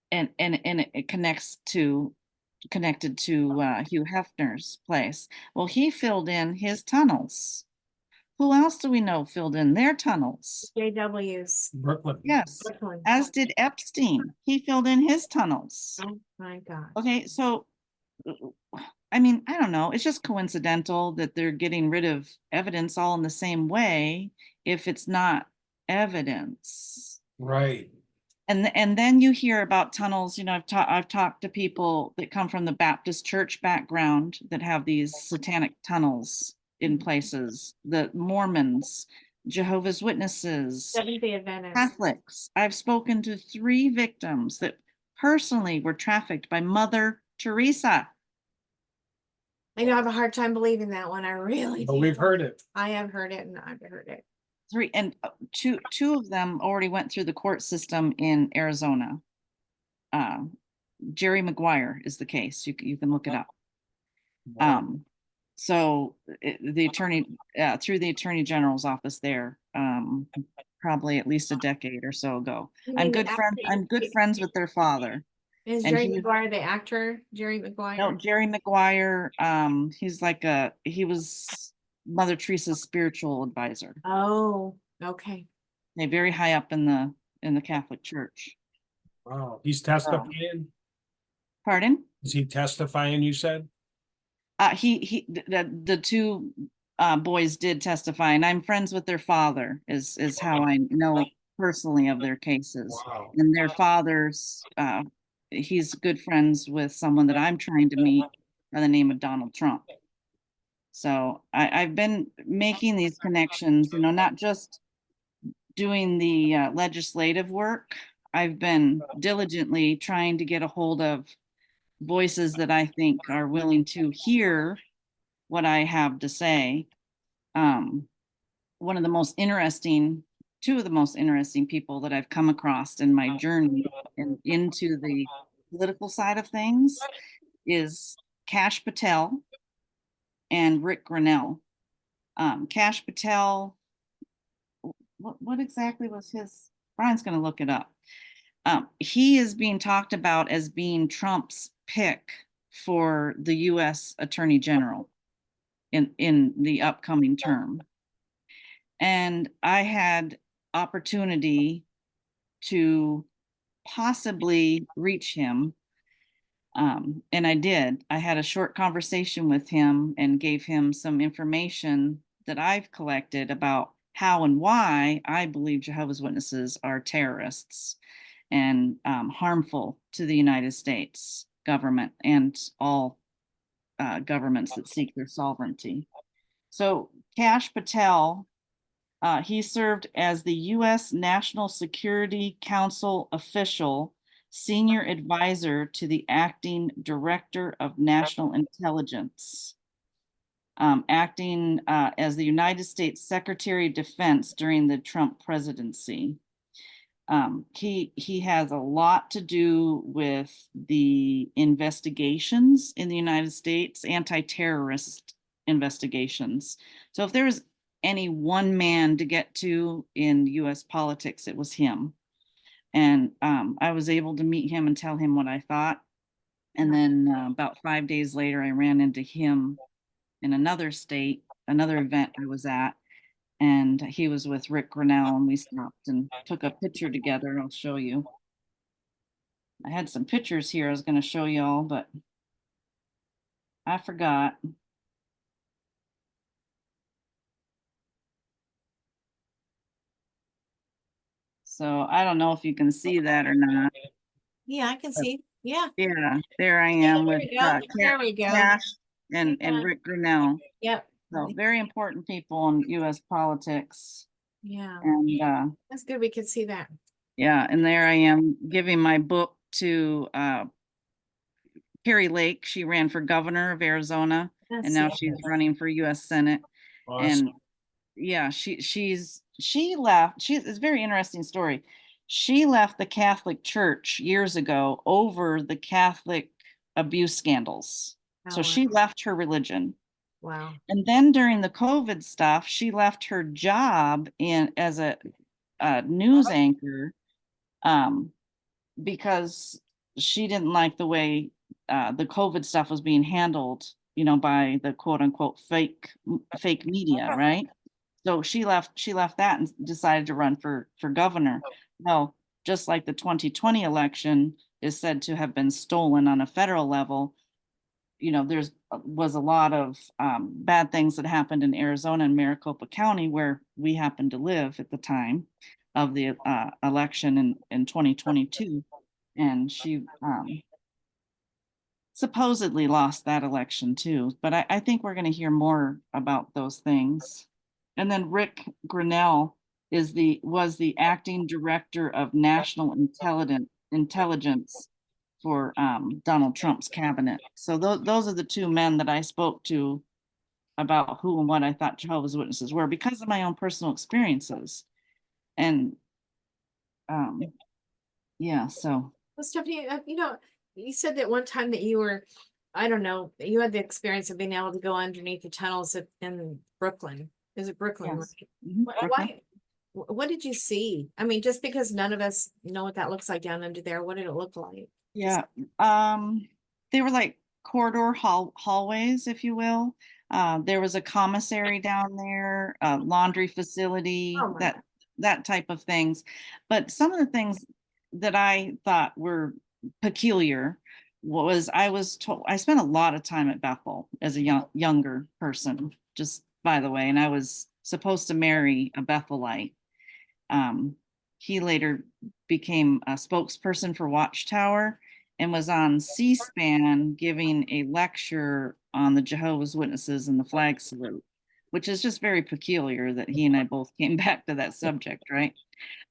And it connected to Hugh Hefner's place. Well, he filled in his tunnels. Who else do we know filled in their tunnels? JW's. Brooklyn. Yes, Brooklyn. as did Epstein. He filled in his tunnels. Oh my God. Okay, so I mean, I don't know. It's just coincidental that they're getting rid of evidence all in the same way if it's not evidence. Right. And then you hear about tunnels. I've talked to people that come from the Baptist church background that have these satanic tunnels in places. The Mormons, Jehovah's Witnesses, Seventh-day Adventist. Catholics. I've spoken to 3 victims that personally were trafficked by Mother Teresa. I know I have a hard time believing that one. I really But do. we've heard it. I have heard it, and I've heard it. 3 and two of them already went through the court system in Arizona. Jerry Maguire is the case. You can look it up. So the attorney through the attorney general's office there, probably at least a decade or so ago. I'm good friends with their father. Is Jerry Maguire the actor? Jerry Maguire? No, Jerry Maguire. He was Mother Teresa's spiritual advisor. Oh, okay. Very high up in the Catholic Church. Wow, he's testifying. Pardon? Is he testifying, you said? The 2 boys did testify, and I'm friends with their father, is how I know personally of their cases. Wow. And their father's, he's good friends with someone that I'm trying to meet by the name of Donald Trump. So I've been making these connections, not just doing the legislative work, I've been diligently trying to get a hold of voices that I think are willing to hear what I have to say. One of the most interesting, two of the most interesting people that I've come across in my journey into the political side of things is Kash Patel and Rick Grinnell. Kash Patel, what exactly was his? Brian's going to look it up. He is being talked about as being Trump's pick for the U.S. Attorney General in the upcoming term. And I had opportunity to possibly reach him. And I did. I had a short conversation with him and gave him some information that I've collected about how and why I believe Jehovah's Witnesses are terrorists and harmful to the United States government and all governments that seek their sovereignty. So Kash Patel, he served as the U.S. National Security Council official, senior advisor to the acting director of national intelligence, acting as the United States Secretary of Defense during the Trump presidency. He has a lot to do with the investigations in the United States, anti-terrorist investigations. So if there was any one man to get to in US politics, it was him. And I was able to meet him and tell him what I thought. And then about 5 days later, I ran into him in another state, another event I was at. And he was with Rick Grinnell, and we stopped and took a picture together. I'll show you. I had some pictures here I was going to show you all, but I forgot. So I don't know if you can see that or not. Yeah, I can see. Yeah. Yeah, there I Yeah, am there with we go. There we go. Cash and Yeah. Rick Grinnell. Yep. So very important people in US politics. Yeah. And That's good. We can see that. yeah, and there I am giving my book to Carrie Lake. She ran for governor of Arizona, and now she's running for US Senate. Awesome. And yeah, she left. It's a very interesting story. She left the Catholic Church years ago over the Catholic abuse scandals. So she left her religion. Wow. And then during the COVID stuff, she left her job as a news anchor because she didn't like the way the COVID stuff was being handled, by the quote unquote fake media, right? So she left that and decided to run for governor. Well, just like the 2020 election is said to have been stolen on a federal level, there's was a lot of bad things that happened in Arizona and Maricopa County, where we happened to live at the time of the election in 2022. And she supposedly lost that election too. But I think we're going to hear more about those things. And then Rick Grinnell was the acting director of national intelligence for Donald Trump's cabinet. So those are the two men that I spoke to about who and what I thought Jehovah's Witnesses were because of my own personal experiences. And yeah, so. Well, Stephanie, you said that one time that you were, I don't know, you had the experience of being able to go underneath the tunnels in Brooklyn. Is it Brooklyn? Yes. Mm-hmm. Brooklyn. What did you see? I mean, just because none of us know what that looks like down under there, what did it look like? Yeah, they were like corridor hallways, if you will. There was a commissary down there, a laundry facility, Oh that type of things. But some of the things that I thought were peculiar was I spent a lot of time at Bethel as a younger person, just by the way, and I was supposed to marry a Bethelite. He later became a spokesperson for Watchtower and was on C-SPAN giving a lecture on the Jehovah's Witnesses and the flag salute. which is just very peculiar that he and I both came back to that subject, right?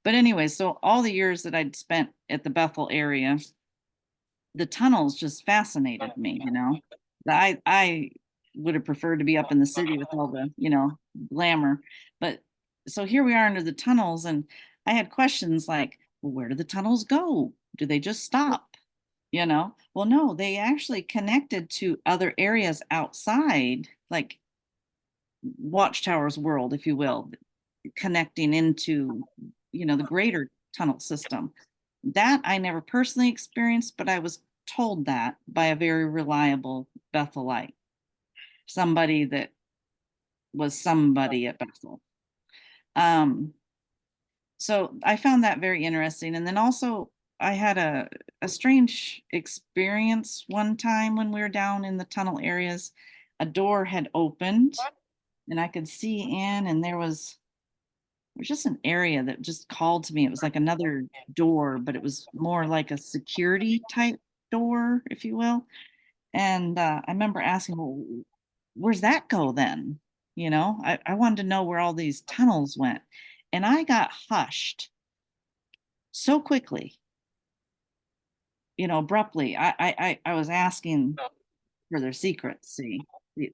But anyway, so all the years that I'd spent at the Bethel area, the tunnels just fascinated me, you know. I would have preferred to be up in the city with all the, you know, glamour. But so here we are under the tunnels, and I had questions like, well, where do the tunnels go? Do they just stop? You know? Well, no, they actually connected to other areas outside, like Watchtower's world, if you will, connecting into, you know, the greater tunnel system. That I never personally experienced, but I was told that by a very reliable Bethelite, somebody that was somebody at Bethel. So I found that very interesting. And then also I had a strange experience one time when we were down in the tunnel areas. A door had opened and I could see in, and there's just an area that just called to me. It was like another door, but it was more like a security type door, if you will. And I remember asking, well, where's that go then? You know, I wanted to know where all these tunnels went. And I got hushed so quickly, you know, abruptly. I was asking for their secrets, see.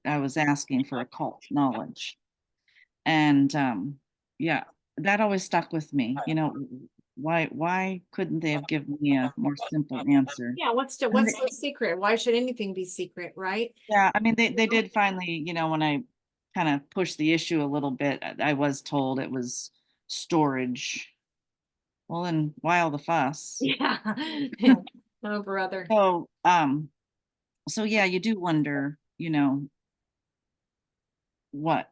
I was asking for occult knowledge. And yeah, that always stuck with me. You know, why couldn't they have given me a more simple answer? Yeah, what's the secret? Why should anything be secret, right? Yeah, I mean, they did finally, you know, when I kind of pushed the issue a little bit, I was told it was storage. Well, then why all the fuss? Yeah. Oh, brother. So yeah, you do wonder, you know, what,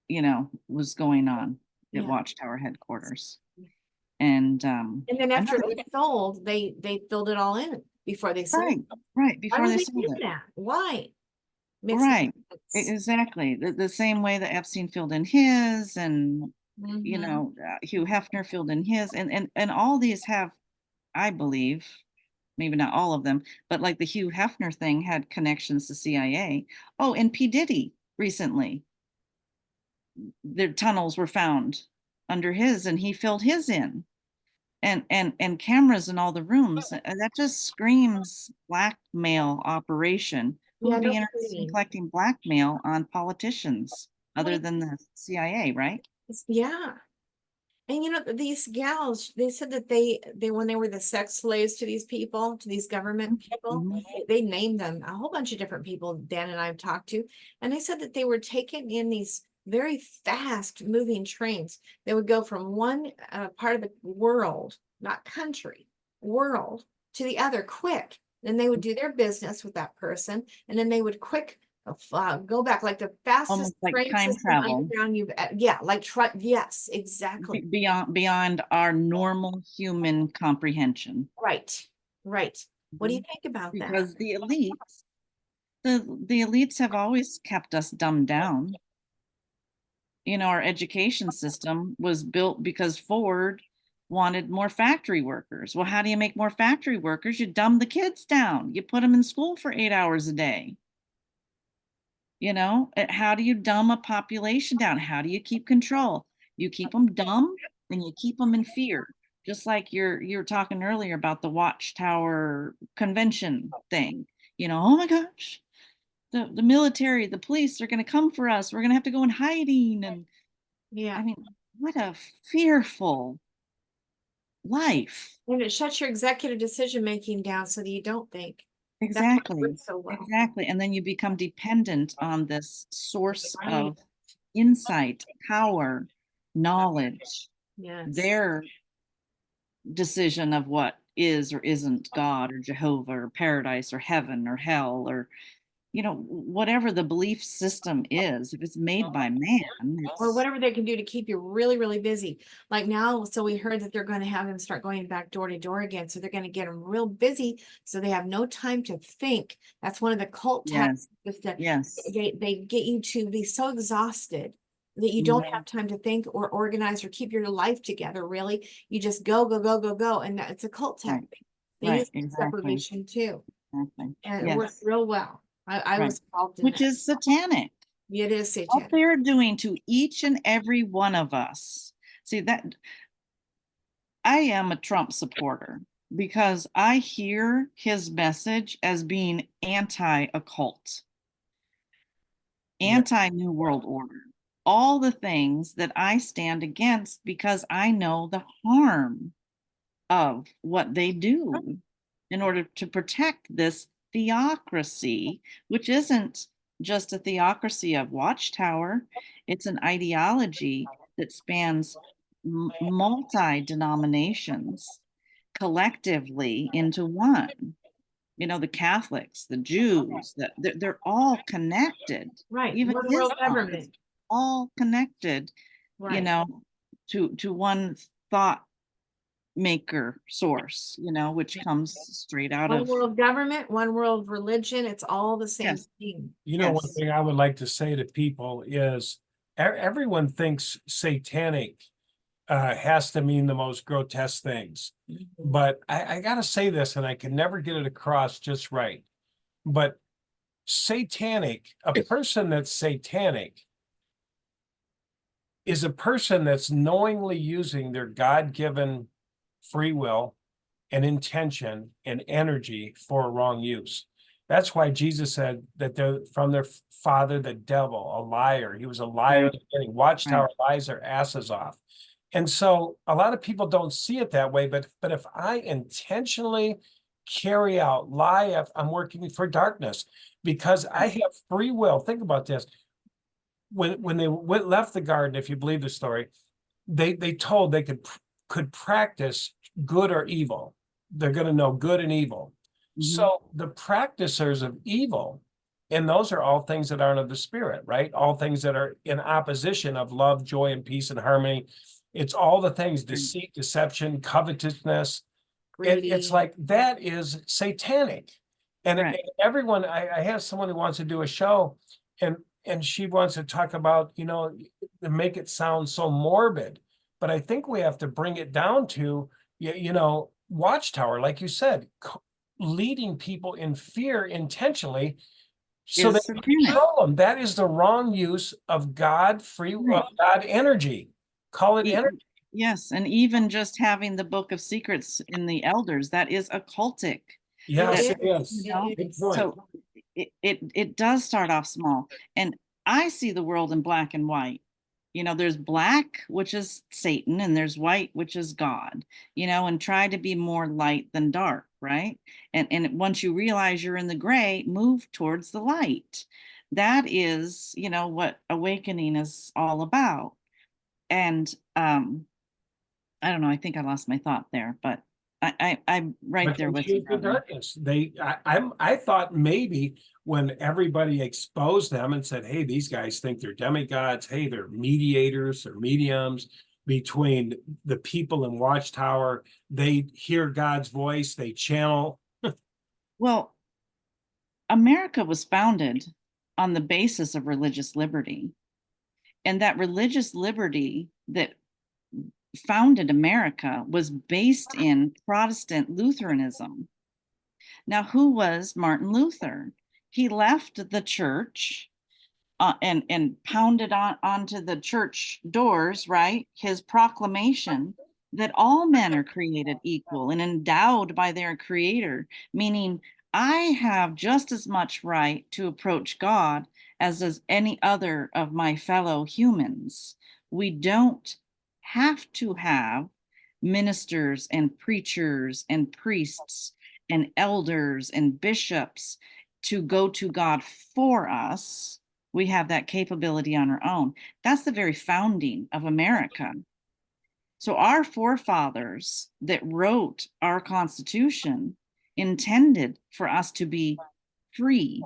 you know, was going on at Yeah. Watchtower headquarters. And And then after another- it was sold, they filled it all in before they sold. right, it. right, Why before would they they sold do it. that? Why? Makes no Right. sense. Exactly. The same way that Epstein filled in his, and you Mhm. know, Hugh Hefner filled in his, and all these have, I believe, maybe not all of them, but like the Hugh Hefner thing had connections to CIA. Oh, and P. Diddy recently, their tunnels were found under his, and he filled his in. And cameras in all the rooms. And that just screams blackmail operation. Who Yeah, would be no interested in kidding. collecting blackmail on politicians other than the CIA, right? Yeah. And you know, these gals, they said that they when they were the sex slaves to these people, to these government people, Mhm. they named them a whole bunch of different people Dan and I've talked to, and they said that they were taken in these very fast moving trains. They would go from one part of the world, not country, world, to the other quick. Then they would do their business with that person, and then they would quick go back like the fastest Almost like train time system travel. underground you've yeah, like yes, exactly. Beyond our normal human comprehension. Right, right. What do you Mhm. think about that? Because the elites have always kept us dumbed down. You know, our education system was built because Ford wanted more factory workers. Well, how do you make more factory workers? You dumb the kids down. You put them in school for 8 hours a day. You know, how do you dumb a population down? How do you keep control? You keep them dumb and you keep them in fear. Just like you're talking earlier about the Watchtower convention thing. You know, oh my gosh, the military, the police are going to come for us. We're going to have to go in hiding. And Yeah, I mean, what a fearful life. and it shuts your executive decision making down so that you don't think. That's why it Exactly. works so well. Exactly. And then you become dependent on this source Right. of insight, power, knowledge, Yes. their decision of what is or isn't God or Jehovah or paradise or heaven or hell, or you know, whatever the belief system is. If it's made by man, Or it's whatever they can do to keep you really, really busy. Like now, so we heard that they're going to have them start going back door to door again. So they're going to get them real busy so they have no time to think. That's one of the cult yes, tactics that yes. they get you to be so exhausted that you Mhm. don't have time to think or organize or keep your life together, really. You just go, go, go, go, go. And it's a cult Right, tactic. They right, use exactly, deprivation too. exactly. And it works Yes, real well. I right. was involved in Which that. is satanic. It is What satanic. they're doing to each and every one of us. See, that I am a Trump supporter because I hear his message as being anti-occult, Yeah. anti-New World Order, all the things that I stand against because I know the harm of what they do in order to protect this theocracy, which isn't just a theocracy of Watchtower, it's an ideology that spans multi-denominations collectively into one. You know, the Catholics, the Jews, they're all connected. Right. Even One world Islam is government. all connected, you Right. know, to one thought maker source, you know, which comes straight out One of, world government, one world religion. It's all the same yes, thing. You know, one yes, thing I would like to say to people is everyone thinks satanic has to mean the most grotesque things. But I gotta say this, and I can never get it across just right. But satanic, a person that's satanic is a person that's knowingly using their God-given free will and intention and energy for a wrong use. That's why Jesus said that they're from their father, the devil, a liar. He was a liar right, in the beginning. Watchtower right. lies their asses off. And so a lot of people don't see it that way, but if I intentionally carry out lie, if I'm working for darkness because I have free will. Think about this. When they left the garden, if you believe the story, they told they could practice good or evil. They're going to know good and evil. Mhm. So the practicers of evil, and those are all things that aren't of the spirit, right? All things that are in opposition of love, joy, and peace and harmony. It's all the things: deceit, deception, covetousness. It's Greedy. like that is satanic. And Right. everyone, I have someone who wants to do a show, and she wants to talk about, to make it sound so morbid. But I think we have to bring it down to, Watchtower, like you said, leading people in fear intentionally so that Is you satanic. control them. That is the wrong use of God free of Right. God energy. Call it E- energy. Yes, and even just having the Book of Secrets in the elders, that is occultic. Yes, It it is. You know, It Good is. point. so it does start off small. And I see the world in black and white. You know, there's black, which is Satan, and there's white, which is God, you know, and try to be more light than dark, right? And once you realize you're in the gray, move towards the light. That is, you know, what awakening is all about. And I don't know, I think I lost my thought there, but I'm right But there they with you, choose the brother. darkness. I thought maybe when everybody exposed them and said, "Hey, these guys think they're demigods. Hey, they're mediators or mediums between the people in Watchtower. They hear God's voice. They channel." Well, America was founded on the basis of religious liberty. And that religious liberty that founded America was based in Protestant Lutheranism. Now, who was Martin Luther? He left the church and pounded onto the church doors, right? His proclamation that all men are created equal and endowed by their creator, meaning I have just as much right to approach God as does any other of my fellow humans. We don't have to have ministers and preachers and priests and elders and bishops to go to God for us. We have that capability on our own. That's the very founding of America. So our forefathers that wrote our Constitution intended for us to be free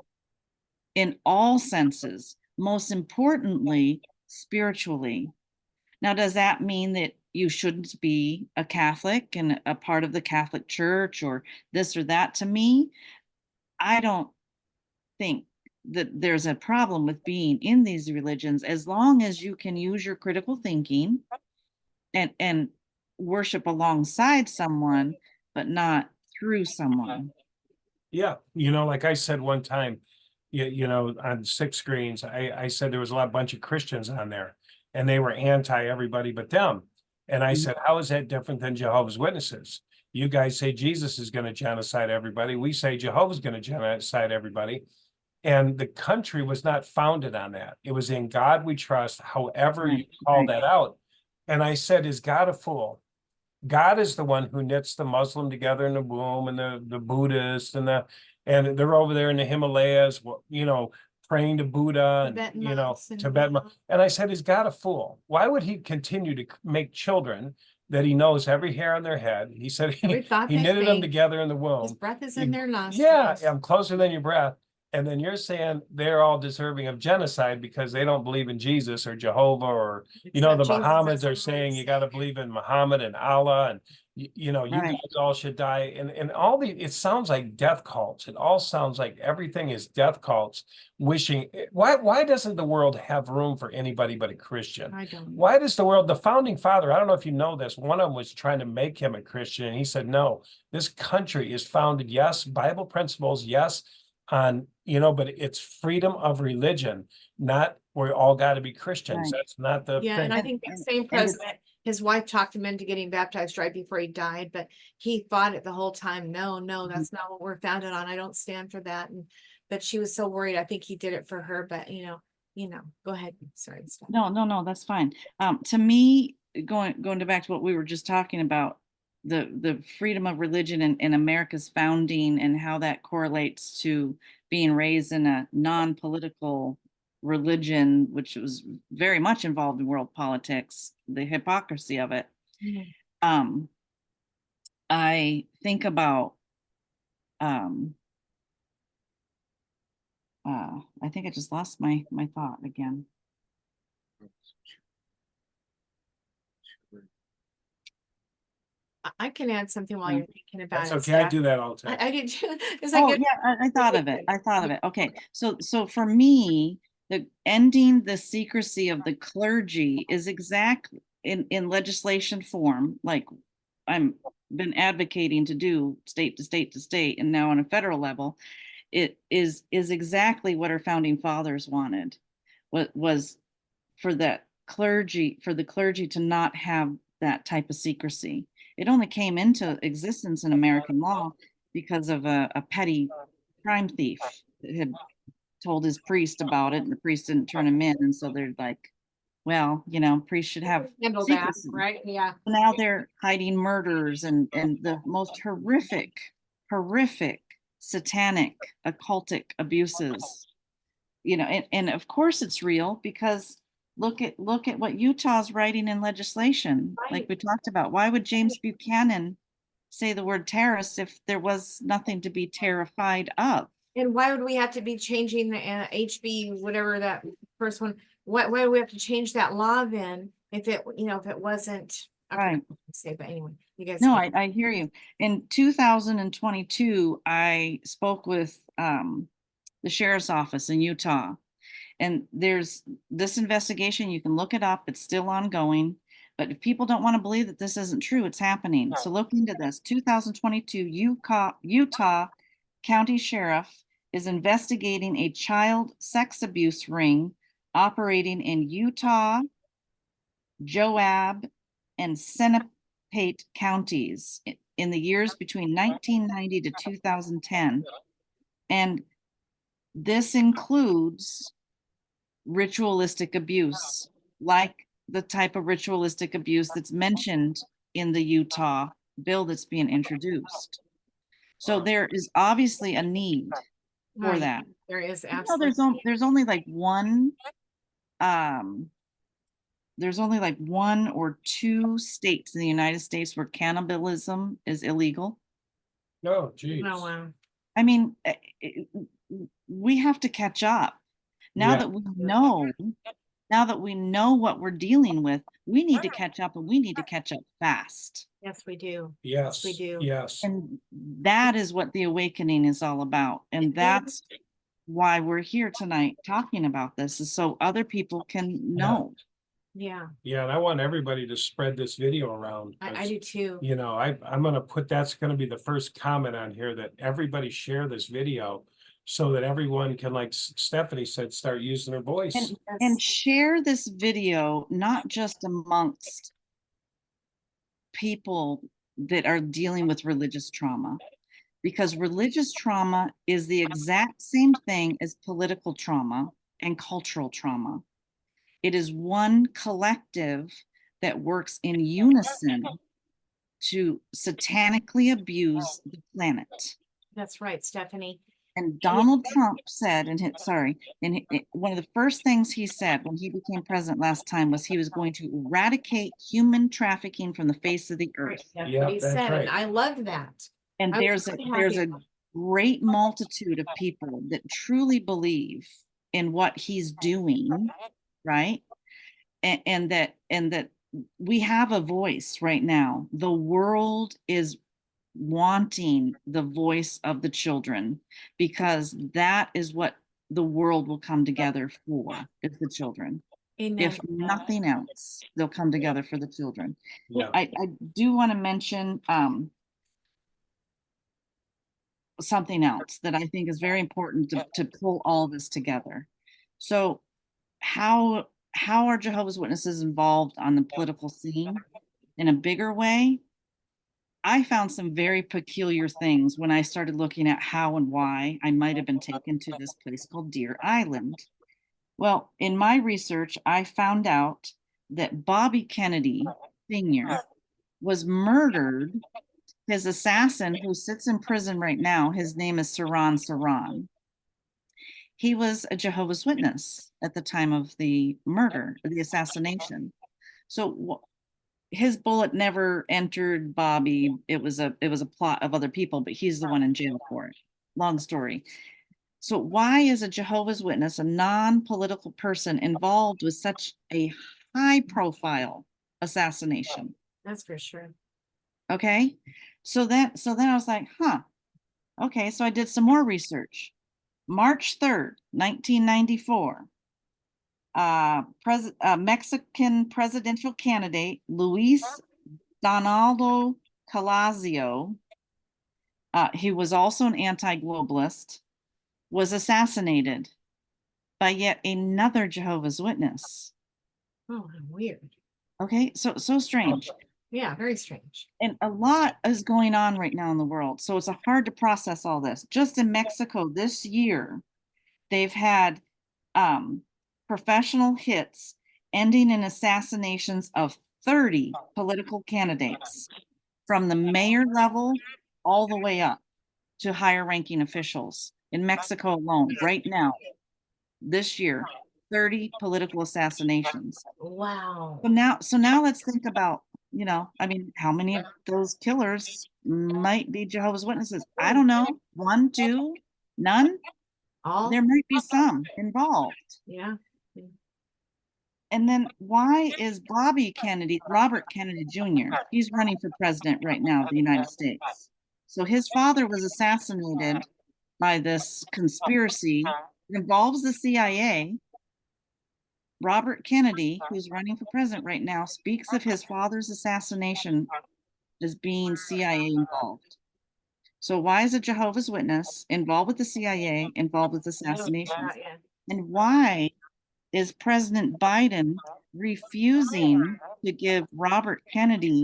in all senses, most importantly, spiritually. Now, does that mean that you shouldn't be a Catholic and a part of the Catholic Church or this or that? To me, I don't think that there's a problem with being in these religions as long as you can use your critical thinking and worship alongside someone, but not through someone. Yeah, like I said one time, you know, on 6 screens, I said there was a bunch of Christians on there, and they were anti everybody but them. And I said, how is that different than Jehovah's Witnesses? You guys say Jesus is going to genocide everybody. We say Jehovah's going to genocide everybody. And the country was not founded on that. It was in God we trust, however you call that out. And I said, is God a fool? God is the one who knits the Muslim together in the womb, and the Buddhist, and they're over there in the Himalayas, you know, praying to Buddha, Tibetan and, you know, monks and- Tibetan. And I said, is God a fool? Why would he continue to make children that he knows every hair on their head? He said Every thought he they knitted them think. together in the His womb. breath is in their Yeah, nostrils. I'm closer than your breath. And then you're saying they're all deserving of genocide because they don't believe in Jesus or Jehovah, or, you know, the Except Jesus Mohammeds is are our saying Lord you got to and believe in Muhammad and Allah, and you know, you Right. guys all should die. And all it sounds like death cults. It all sounds like everything is death cults, wishing. Why doesn't the world have room for anybody but a Christian? I don't know. Why does the world, the founding father, I don't know if you know this, one of them was trying to make him a Christian, and he said, no, this country is founded, yes, Bible principles, yes, on, you know, but it's freedom of religion, not we're all got to be Christians. Right. That's not the Yeah, thing. and I think the same it's- president, his wife talked him into getting baptized right before he died, but he fought it the whole time. No, that's not what we're founded on. I don't stand for that. And but she was so worried. I think he did it for her, but you know, go ahead. Sorry. Steph. No, that's fine. To me, going back to what we were just talking about, the freedom of religion and America's founding and how that correlates to being raised in a non-political religion, which was very much involved in world politics, the hypocrisy of it. I think about, I think I just lost my thought again. I can add something while you're thinking about That's it. okay. I Steph. do that all the time. I did too. It's Oh, like yeah, I thought of it. I thought of it. Okay, so for me, the ending the secrecy of the clergy is exactly in legislation form, like I'm been advocating to do state to state to state, and now on a federal level, it is exactly what our founding fathers wanted. What was for the clergy to not have that type of secrecy. It only came into existence in American law because of a petty crime thief that had told his priest about it, and the priest didn't turn him in. And so they're like, well, you know, priests should have handle that, secrecy. right? Yeah. Now they're hiding murders and the most horrific satanic occultic abuses. You know, and of course it's real, because look at what Utah's writing in legislation, like Right. we talked about. Why would James Buchanan say the word terrorist if there was nothing to be terrified of? And why would we have to be changing the HB, whatever that first one? Why do we have to change that law then if it wasn't? I forgot Right. what to say, but anyway, you guys. No, can- I hear you. In 2022, I spoke with the sheriff's office in Utah, and there's this investigation. You can look it up. It's still ongoing. But if people don't want to believe that this isn't true, it's happening. So look into this. 2022 Utah County Sheriff is investigating a child sex abuse ring operating in Utah, Joab, and Senepate counties in the years between 1990 to 2010. And this includes ritualistic abuse, like the type of ritualistic abuse that's mentioned in the Utah bill that's being introduced. So there is obviously a need for Right. that. There is You know, absolutely. there's only like one there's only like 1 or 2 states in the United States where cannibalism is illegal. Oh, geez. Oh, wow. I mean, we have to catch up. Now Yeah. that we know what we're dealing with, we need to catch up, and we need to catch up fast. Yes, we do. Yes, we do. yes. And that is what the awakening is all about. And that's why we're here tonight talking about this, is so other people can know. Yeah, Yeah, and I want everybody to spread this video around. I 'cause, do too. you know, I'm gonna put, that's gonna be the first comment on here, that everybody share this video, so that everyone can, like Stephanie said, start using their voice. And share this video, not just amongst people that are dealing with religious trauma, because religious trauma is the exact same thing as political trauma and cultural trauma. It is one collective that works in unison to satanically abuse the planet. That's right, Stephanie. And Donald Trump said, one of the first things he said when he became president last time was he was going to eradicate human trafficking from the face of the earth. That's Yeah, what he that's said, right. and I loved that. And I was there's happy. a great multitude of people that truly believe in what he's doing, right? And that we have a voice right now. The world is wanting the voice of the children, because that is what the world will come together for, is the children. Amen. If nothing else, they'll come together for the children. Yeah. I do want to mention something else that I think is very important to pull all this together. So how are Jehovah's Witnesses involved on the political scene in a bigger way? I found some very peculiar things when I started looking at how and why I might have been taken to this place called Deer Island. Well, in my research, I found out that Bobby Kennedy Sr. was murdered. His assassin, who sits in prison right now, his name is Saran. He was a Jehovah's Witness at the time of the murder, the assassination. So his bullet never entered Bobby. It was a plot of other people, but he's the one in jail for it. Long story. So why is a Jehovah's Witness, a non-political person, involved with such a high-profile assassination? That's for sure. Okay, so then I was like, huh. Okay, so I did some more research. March 3rd, 1994. Mexican presidential candidate Luis Donaldo Colosio, he was also an anti-globalist, was assassinated by yet another Jehovah's Witness. Oh, how weird. Okay, so strange. Yeah, very strange. And a lot is going on right now in the world, so it's hard to process all this. Just in Mexico this year, they've had professional hits ending in assassinations of 30 political candidates, from the mayor level all the way up to higher ranking officials in Mexico alone right now. This year, 30 political assassinations. Wow. So now let's think about, I mean, how many of those killers might be Jehovah's Witnesses? I don't know. 1, 2, none? All? There might be some involved. Yeah. And then why is Robert Kennedy Jr., he's running for president right now of the United States. So his father was assassinated by this conspiracy that involves the CIA. Robert Kennedy, who's running for president right now, speaks of his father's assassination as being CIA involved. So why is a Jehovah's Witness involved with the CIA, involved with assassinations? Yeah. And why is President Biden refusing to give Robert Kennedy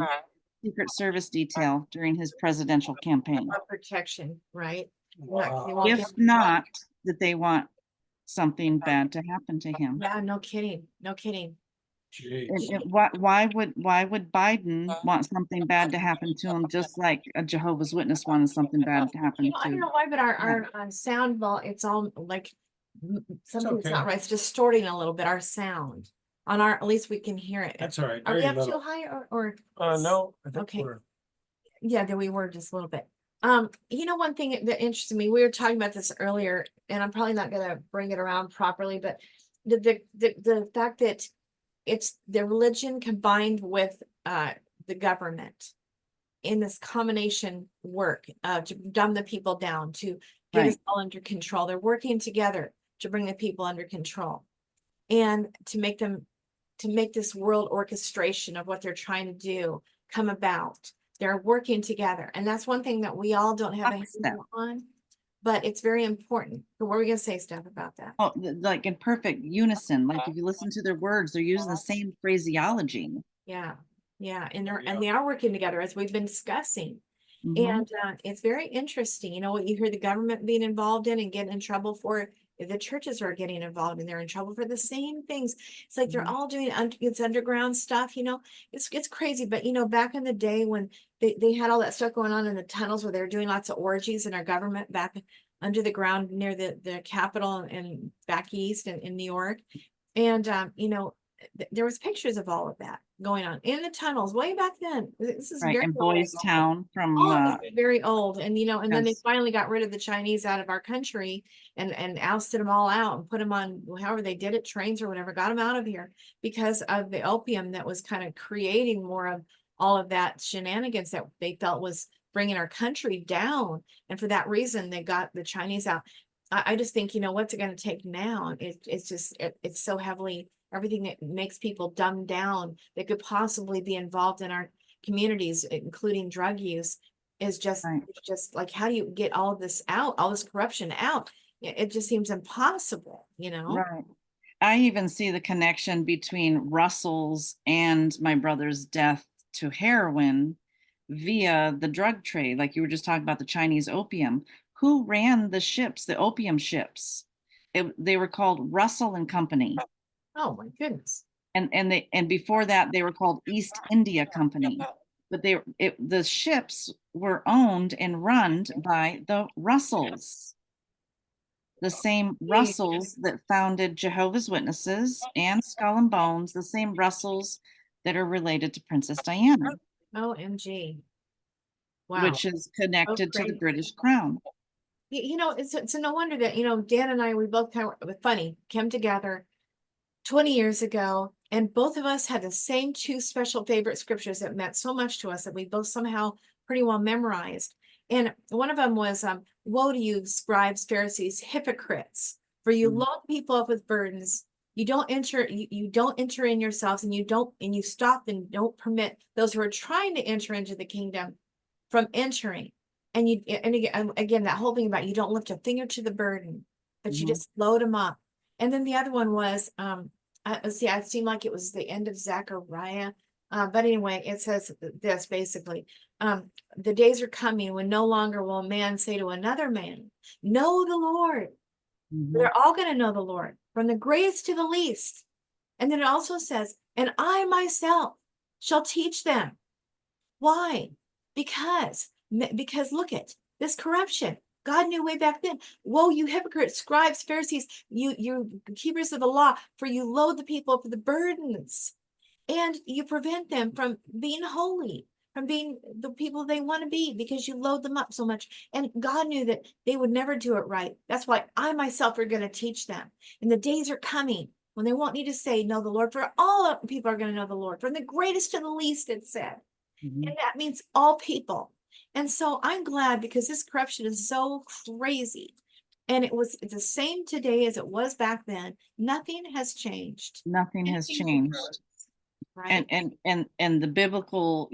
Secret Service detail during his presidential campaign? For protection, right? Wow. If not that they want something bad to happen to him. Yeah, no kidding. No kidding. Jeez. Why would Biden want something bad to happen to him, just like a Jehovah's Witness wanted something bad to happen Well, I don't to? know why, but our sound volume, it's all like something's okay. not right. It's distorting a little bit our sound. At least we can hear it. That's all right. Are we Very up too little. high or? No, I think Okay. we're. Yeah, then we were just a little bit. One thing that interested me, we were talking about this earlier, and I'm probably not gonna bring it around properly, but the fact that it's the religion combined with the government in this combination work to dumb the people down, to get us all under control. They're working together to bring the people under control and to make this world orchestration of what they're trying to do come about. They're working together. And that's one thing that we all don't have a handle on. but it's very important. So what are we gonna say, Steph, about that? Oh, like in perfect unison. Like if you listen to their words, they're using the same phraseology. Yeah, yeah, and they are working together as we've been discussing. Mhm. And it's very interesting, you know, what you hear the government being involved in and getting in trouble for, the churches are getting involved and they're in trouble for the same things. It's like they're Mhm. all doing it's underground stuff, you know. It's crazy. But you know, back in the day when they had all that stuff going on in the tunnels where they were doing lots of orgies in our government back under the ground near the Capitol and back east in New York. And you know, there was pictures of all of that going on in the tunnels way back then. This is Right. very And old. Boys Town from Oh, this is very old. And you know, and then they yes. finally got rid of the Chinese out of our country and ousted them all out and put them on however they did it, trains or whatever, got them out of here because of the opium that was kind of creating more of all of that shenanigans that they felt was bringing our country down. And for that reason, they got the Chinese out. I just think, you know, what's it going to take now? It's just, it's so heavily, everything that makes people dumb down that could possibly be involved in our communities, including drug use, is just, Right. it's just like, how do you get all of this out, all this corruption out? It just seems impossible, you know? Right. I even see the connection between Russell's and my brother's death to heroin via the drug trade. Like you were just talking about the Chinese opium. Who ran the ships, the opium ships? They were called Russell and Company. Oh my goodness. And before that they were called East India Company. But the ships were owned and run by the Russells. The same Russells that founded Jehovah's Witnesses and Skull and Bones, the same Russells that are related to Princess Diana, OMG. Wow. which is connected to the crazy. British Crown. You know, it's no wonder that, you know, Dan and I, we both kind of funny, came together 20 years ago, and both of us had the same two special favorite scriptures that meant so much to us that we both somehow pretty well memorized. And one of them was, woe to you, scribes, Pharisees, hypocrites, for you Mhm. load people up with burdens. You don't enter, you don't enter in yourselves, and you stop and don't permit those who are trying to enter into the kingdom from entering. And again, that whole thing about you don't lift a finger to the burden, but you Mhm. just load them up. And then the other one was, it seemed like it was the end of Zechariah. But anyway, it says this basically, the days are coming when no longer will a man say to another man, know the Lord. Mhm. They're all going to know the Lord, from the greatest to the least. And then it also says, and I myself shall teach them. Why? Because look at this corruption. God knew way back then. Woe, you hypocrites, scribes, Pharisees, you keepers of the law, for you load the people with the burdens, and you prevent them from being holy, from being the people they want to be, because you load them up so much. And God knew that they would never do it right. That's why I myself are going to teach them. And the days are coming when they won't need to say, know the Lord, for all people are going to know the Lord, from the greatest to the least, it said. Mhm. And that means all people. And so I'm glad, because this corruption is so crazy. And it's the same today as it was back then. Nothing has changed. Nothing has changed. Right? And the biblical,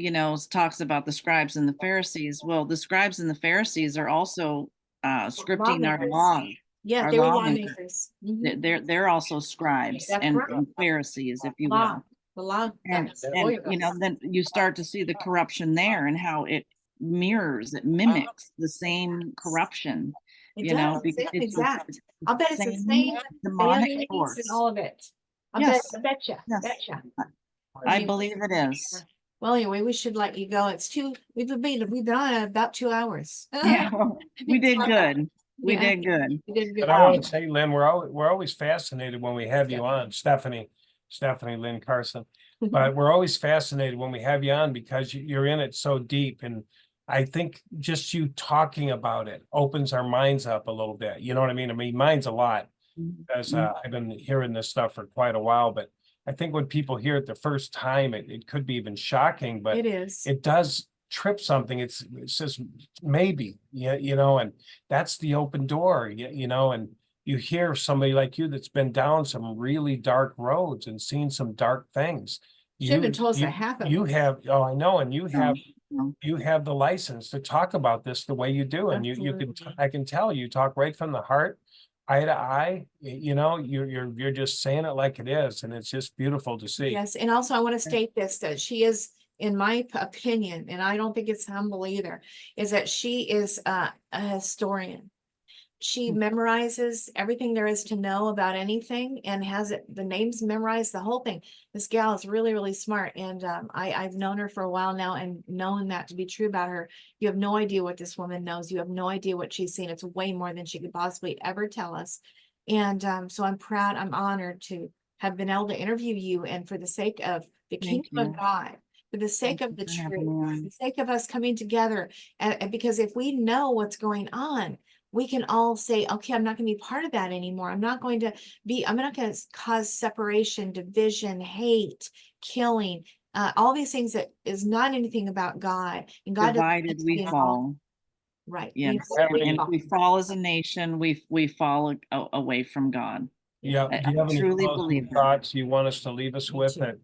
talks about the scribes and the Pharisees. Well, the scribes and the Pharisees are also scripting our Lawmakers. law, Yes, our they were lawmakers. lawmakers. Mhm. They're also scribes That's and, right. and Pharisees, if you Law, will. the law. And Yes. then you start to see the corruption there and how it mimics the same corruption, It does. because Same it's exact. the I'll bet it's the same same demonic aliens and force. all of it. Yes, I betcha. yes, Betcha. I believe it is. Well, anyway, we should let you go. We've been on about 2 hours. Yeah, well, we did good. We Yeah. did good. You did good. But I want to say, Lynn, we're always fascinated when we have you on, Stephanie Lynn Carson. But we're always fascinated when we have you on because you're in it so deep. And I think just you talking about it opens our minds up a little bit. You know what I mean? I mean, mine's a lot, as I've been hearing this stuff for quite a while. But I think when people hear it the first time, it could be even shocking, but It is. it does trip something. It says maybe, and that's the open door, and you hear somebody like you that's been down some really dark roads and seen some dark things. Should have been told us a half of You it. have, oh, I know, and you have No. you have the license to talk about this the way you do, and you can, Absolutely. I can tell you talk right from the heart, eye to eye, you know, you're just saying it like it is, and it's just beautiful to see. Yes, and also I want to state this, that she is, in my opinion, and I don't think it's humble either, is that she is a historian. She memorizes everything there is to know about anything and has it, the names memorized, the whole thing. This gal is really, really smart. And I've known her for a while now and known that to be true about her. You have no idea what this woman knows. You have no idea what she's seen. It's way more than she could possibly ever tell us. And so I'm proud, I'm honored to have been able to interview you, and for the sake of the Thank kingdom of you. God, for the sake Thank of you the for having truth, me for on. the sake of us coming together, and because if we know what's going on, we can all say, okay, I'm not going to be part of that anymore. I'm not going to cause separation, division, hate, killing, all these things that is not anything about God. And God doesn't need Divided to we be involved. fall. Right. Yes, and if we fall as a nation, we fall away from God. Yeah, I do you have any truly closing believe that. thoughts you want us to leave us Me with, too. that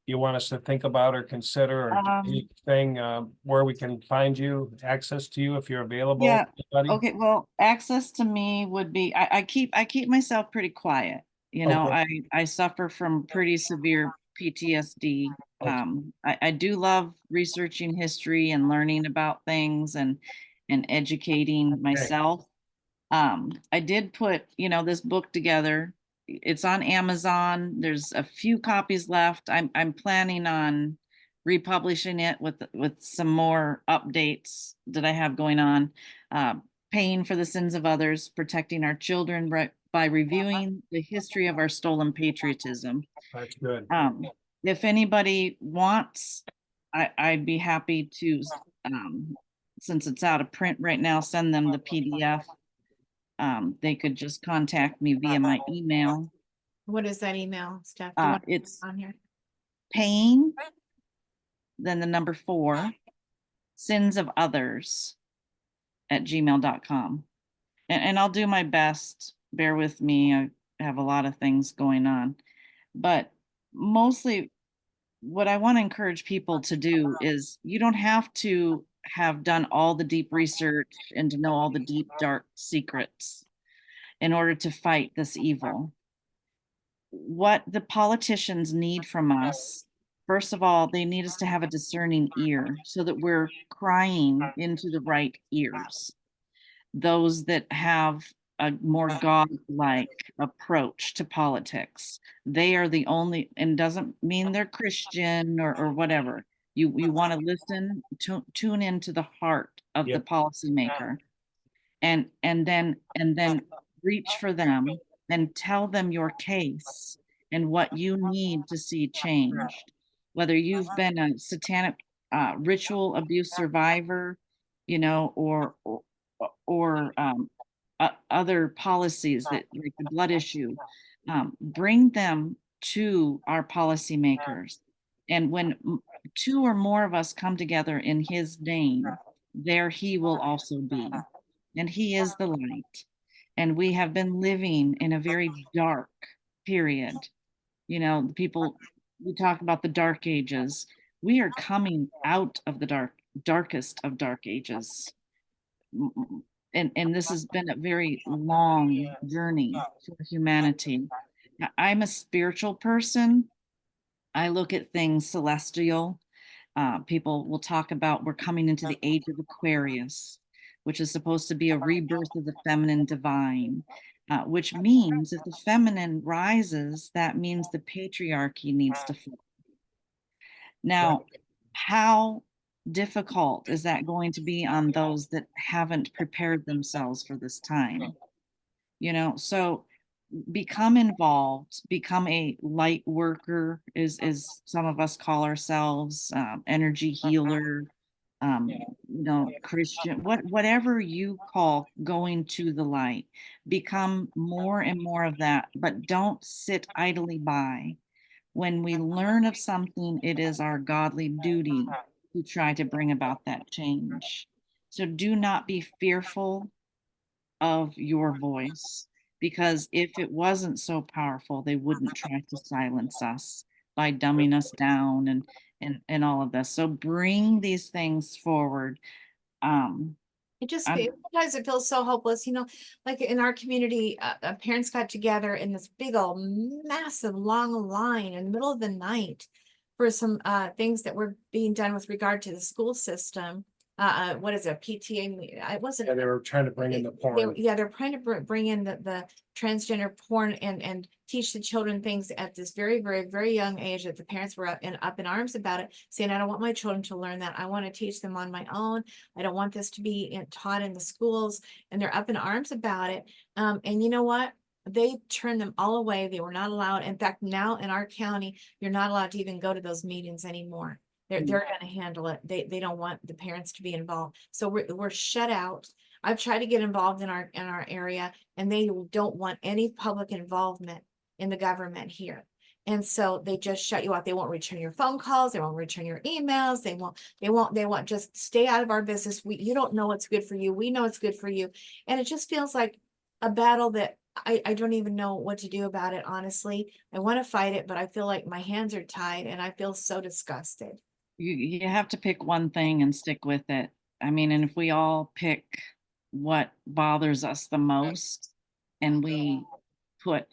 you want us to think about or consider, or anything, where we can find you, access to you if you're available? Yeah, Anybody? okay, well, access to me would be, I keep myself pretty quiet. You know, Okay. I suffer from pretty severe PTSD. Okay. I do love researching history and learning about things and educating myself. I did put, you know, this book together. It's on Amazon. There's a few copies left. I'm planning on republishing it with some more updates that I have going on. Uh, Paying for the sins of others, protecting our children by reviewing the history of our stolen patriotism. That's good. If anybody wants, I'd be happy to, since it's out of print right now, send them the PDF. They could just contact me via my email. What is that email, Steph? Do you want It's on here? paying, then the number 4, sins of others at gmail.com. And I'll do my best. Bear with me. I have a lot of things going on. But mostly what I want to encourage people to do is you don't have to have done all the deep research and to know all the deep, dark secrets in order to fight this evil. What the politicians need from us, first of all, they need us to have a discerning ear so that we're crying into the right ears. Those that have a more God-like approach to politics. They are the only, and doesn't mean they're Christian or whatever. You want to listen, tune into the heart of the Yep. policymaker, and then reach for them and tell them your case and what you need to see changed. Whether you've been a satanic ritual abuse survivor, you know, or other policies that, like the blood issue, bring them to our policymakers. And when 2 or more of us come together in his name, there he will also be. And he is the light. And we have been living in a very dark period. You know, the people, we talk about the dark ages. We are coming out of the darkest of dark ages. And this has been a very long journey for humanity. I'm a spiritual person. I look at things celestial. People will talk about we're coming into the age of Aquarius, which is supposed to be a rebirth of the feminine divine, which means if the feminine rises, that means the patriarchy needs to fall. Now, how difficult is that going to be on those that haven't prepared themselves for this time? You know, so become involved, become a light worker, is some of us call ourselves, energy healer, you know, Christian, whatever you call going to the light, become more and more of that, but don't sit idly by. When we learn of something, it is our godly duty to try to bring about that change. So do not be fearful of your voice, because if it wasn't so powerful, they wouldn't try to silence us. by dumbing us down and all of this. So bring these things forward. It just I'm- sometimes it feels so hopeless, like in our community, parents got together in this big old massive long line in the middle of the night for some things that were being done with regard to the school system. What is it, PTA? It wasn't. Yeah, they were trying to bring in the porn. They're trying to bring in the transgender porn and teach the children things at this very, very, very young age, that the parents were up in arms about it, saying, I don't want my children to learn that. I want to teach them on my own. I don't want this to be taught in the schools, and they're up in arms about it. And you know what? They turned them all away. They were not allowed. In fact, now in our county, you're not allowed to even go to those meetings anymore. They're going to handle it. They don't want the parents to be involved. So we're shut out. I've tried to get involved in our area, and they don't want any public involvement in the government here. And so they just shut you out. They won't return your phone calls. They won't return your emails. They won't just stay out of our business. You don't know what's good for you. We know it's good for you. And it just feels like a battle that I don't even know what to do about it. Honestly, I want to fight it, but I feel like my hands are tied and I feel so disgusted. You have to pick one thing and stick with it. I mean, and if we all pick what bothers us the most and we put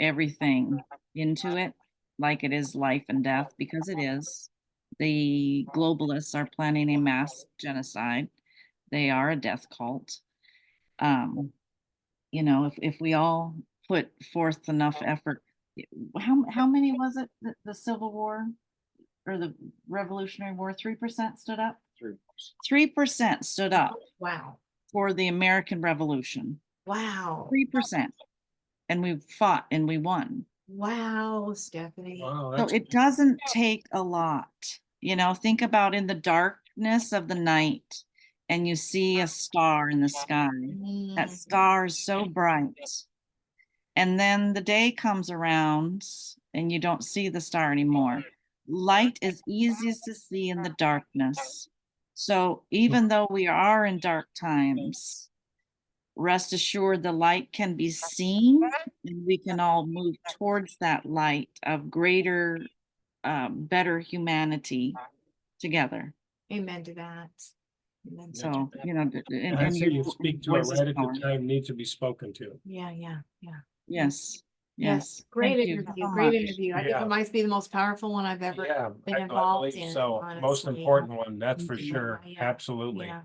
everything into it, like it is life and death, because it is. The globalists are planning a mass genocide. They are a death cult. If we all put forth enough effort, how many was it, the Civil War or the Revolutionary War? 3% stood up. 3% stood up. Wow. For the American Revolution. Wow. 3%. And we fought and we won. Wow, Stephanie. Wow, So it doesn't take a lot. Think about in the darkness of the night and you see a star in the sky. That star is so bright. And then the day comes around and you don't see the star anymore. Light is easiest to see in the darkness. So even though we are in dark times, rest assured the light can be seen and we can all move towards that light of greater, better humanity together. Amen to that. Amen to So, that. And I say you speak to it voice is right at the power. time needs to be spoken to. Yeah. Yes. Yes. Great Thank you interview. so Great much. interview. I think Yeah. it might be the most powerful one I've ever Yeah, been I involved believe in. so. Most honestly. important one, that's for Mhm. sure. Yeah. Absolutely. Yeah.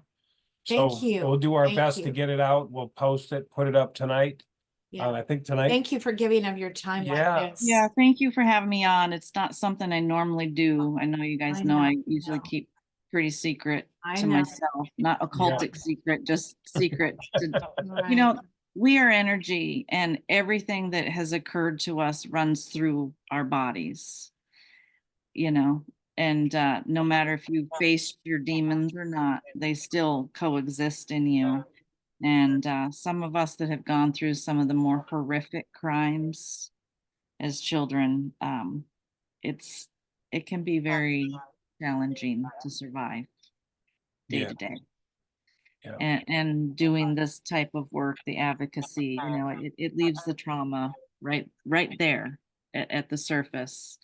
So Thank you. we'll do our Thank best you. to get it out. We'll post it, put it up tonight. Yeah. I think tonight. Thank you for giving of your time Yeah. like this. Yeah, thank you for having me on. It's not something I normally do. I know you guys I know I know, usually know. keep pretty secret I to know. myself, not occultic secret, just secret to, Right. we are energy and everything that has occurred to us runs through our bodies, and no matter if you faced your demons or not, they still coexist in you. And some of us that have gone through some of the more horrific crimes as children, it can be very challenging to survive day Yeah. to day. Yeah. And doing this type of work, the advocacy, it leaves the trauma right there at the surface.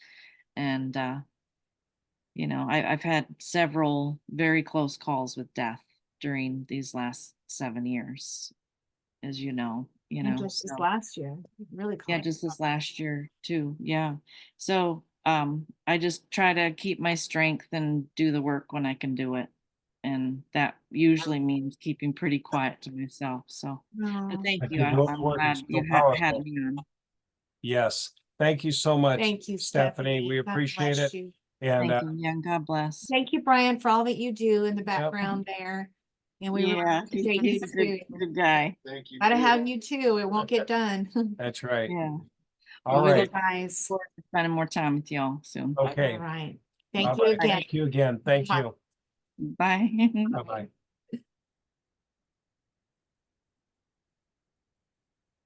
And I've had several very close calls with death during these last 7 years, as And just this last year, really yeah, close. just this last year too. Yeah. So I just try to keep my strength and do the work when I can do it. And that usually means keeping pretty quiet to myself. So but thank But you. you both I'm work glad is so you had powerful. me on. Yes. Thank you so much. Thank you, Stephanie. We God appreciate bless it. you. And Thank you. Yeah, and God bless. Thank you, Brian, for all that you do in the background there. And we really Yeah, appreciate you he's a good too. guy. Thank you. Gotta too. have you too. It won't get done. that's right. Yeah. All we right. look Guys. forward to spending more time with y'all soon. All Okay. right. All Thank you right. again. Thank you again. Thank Bye. you. Bye. Bye-bye.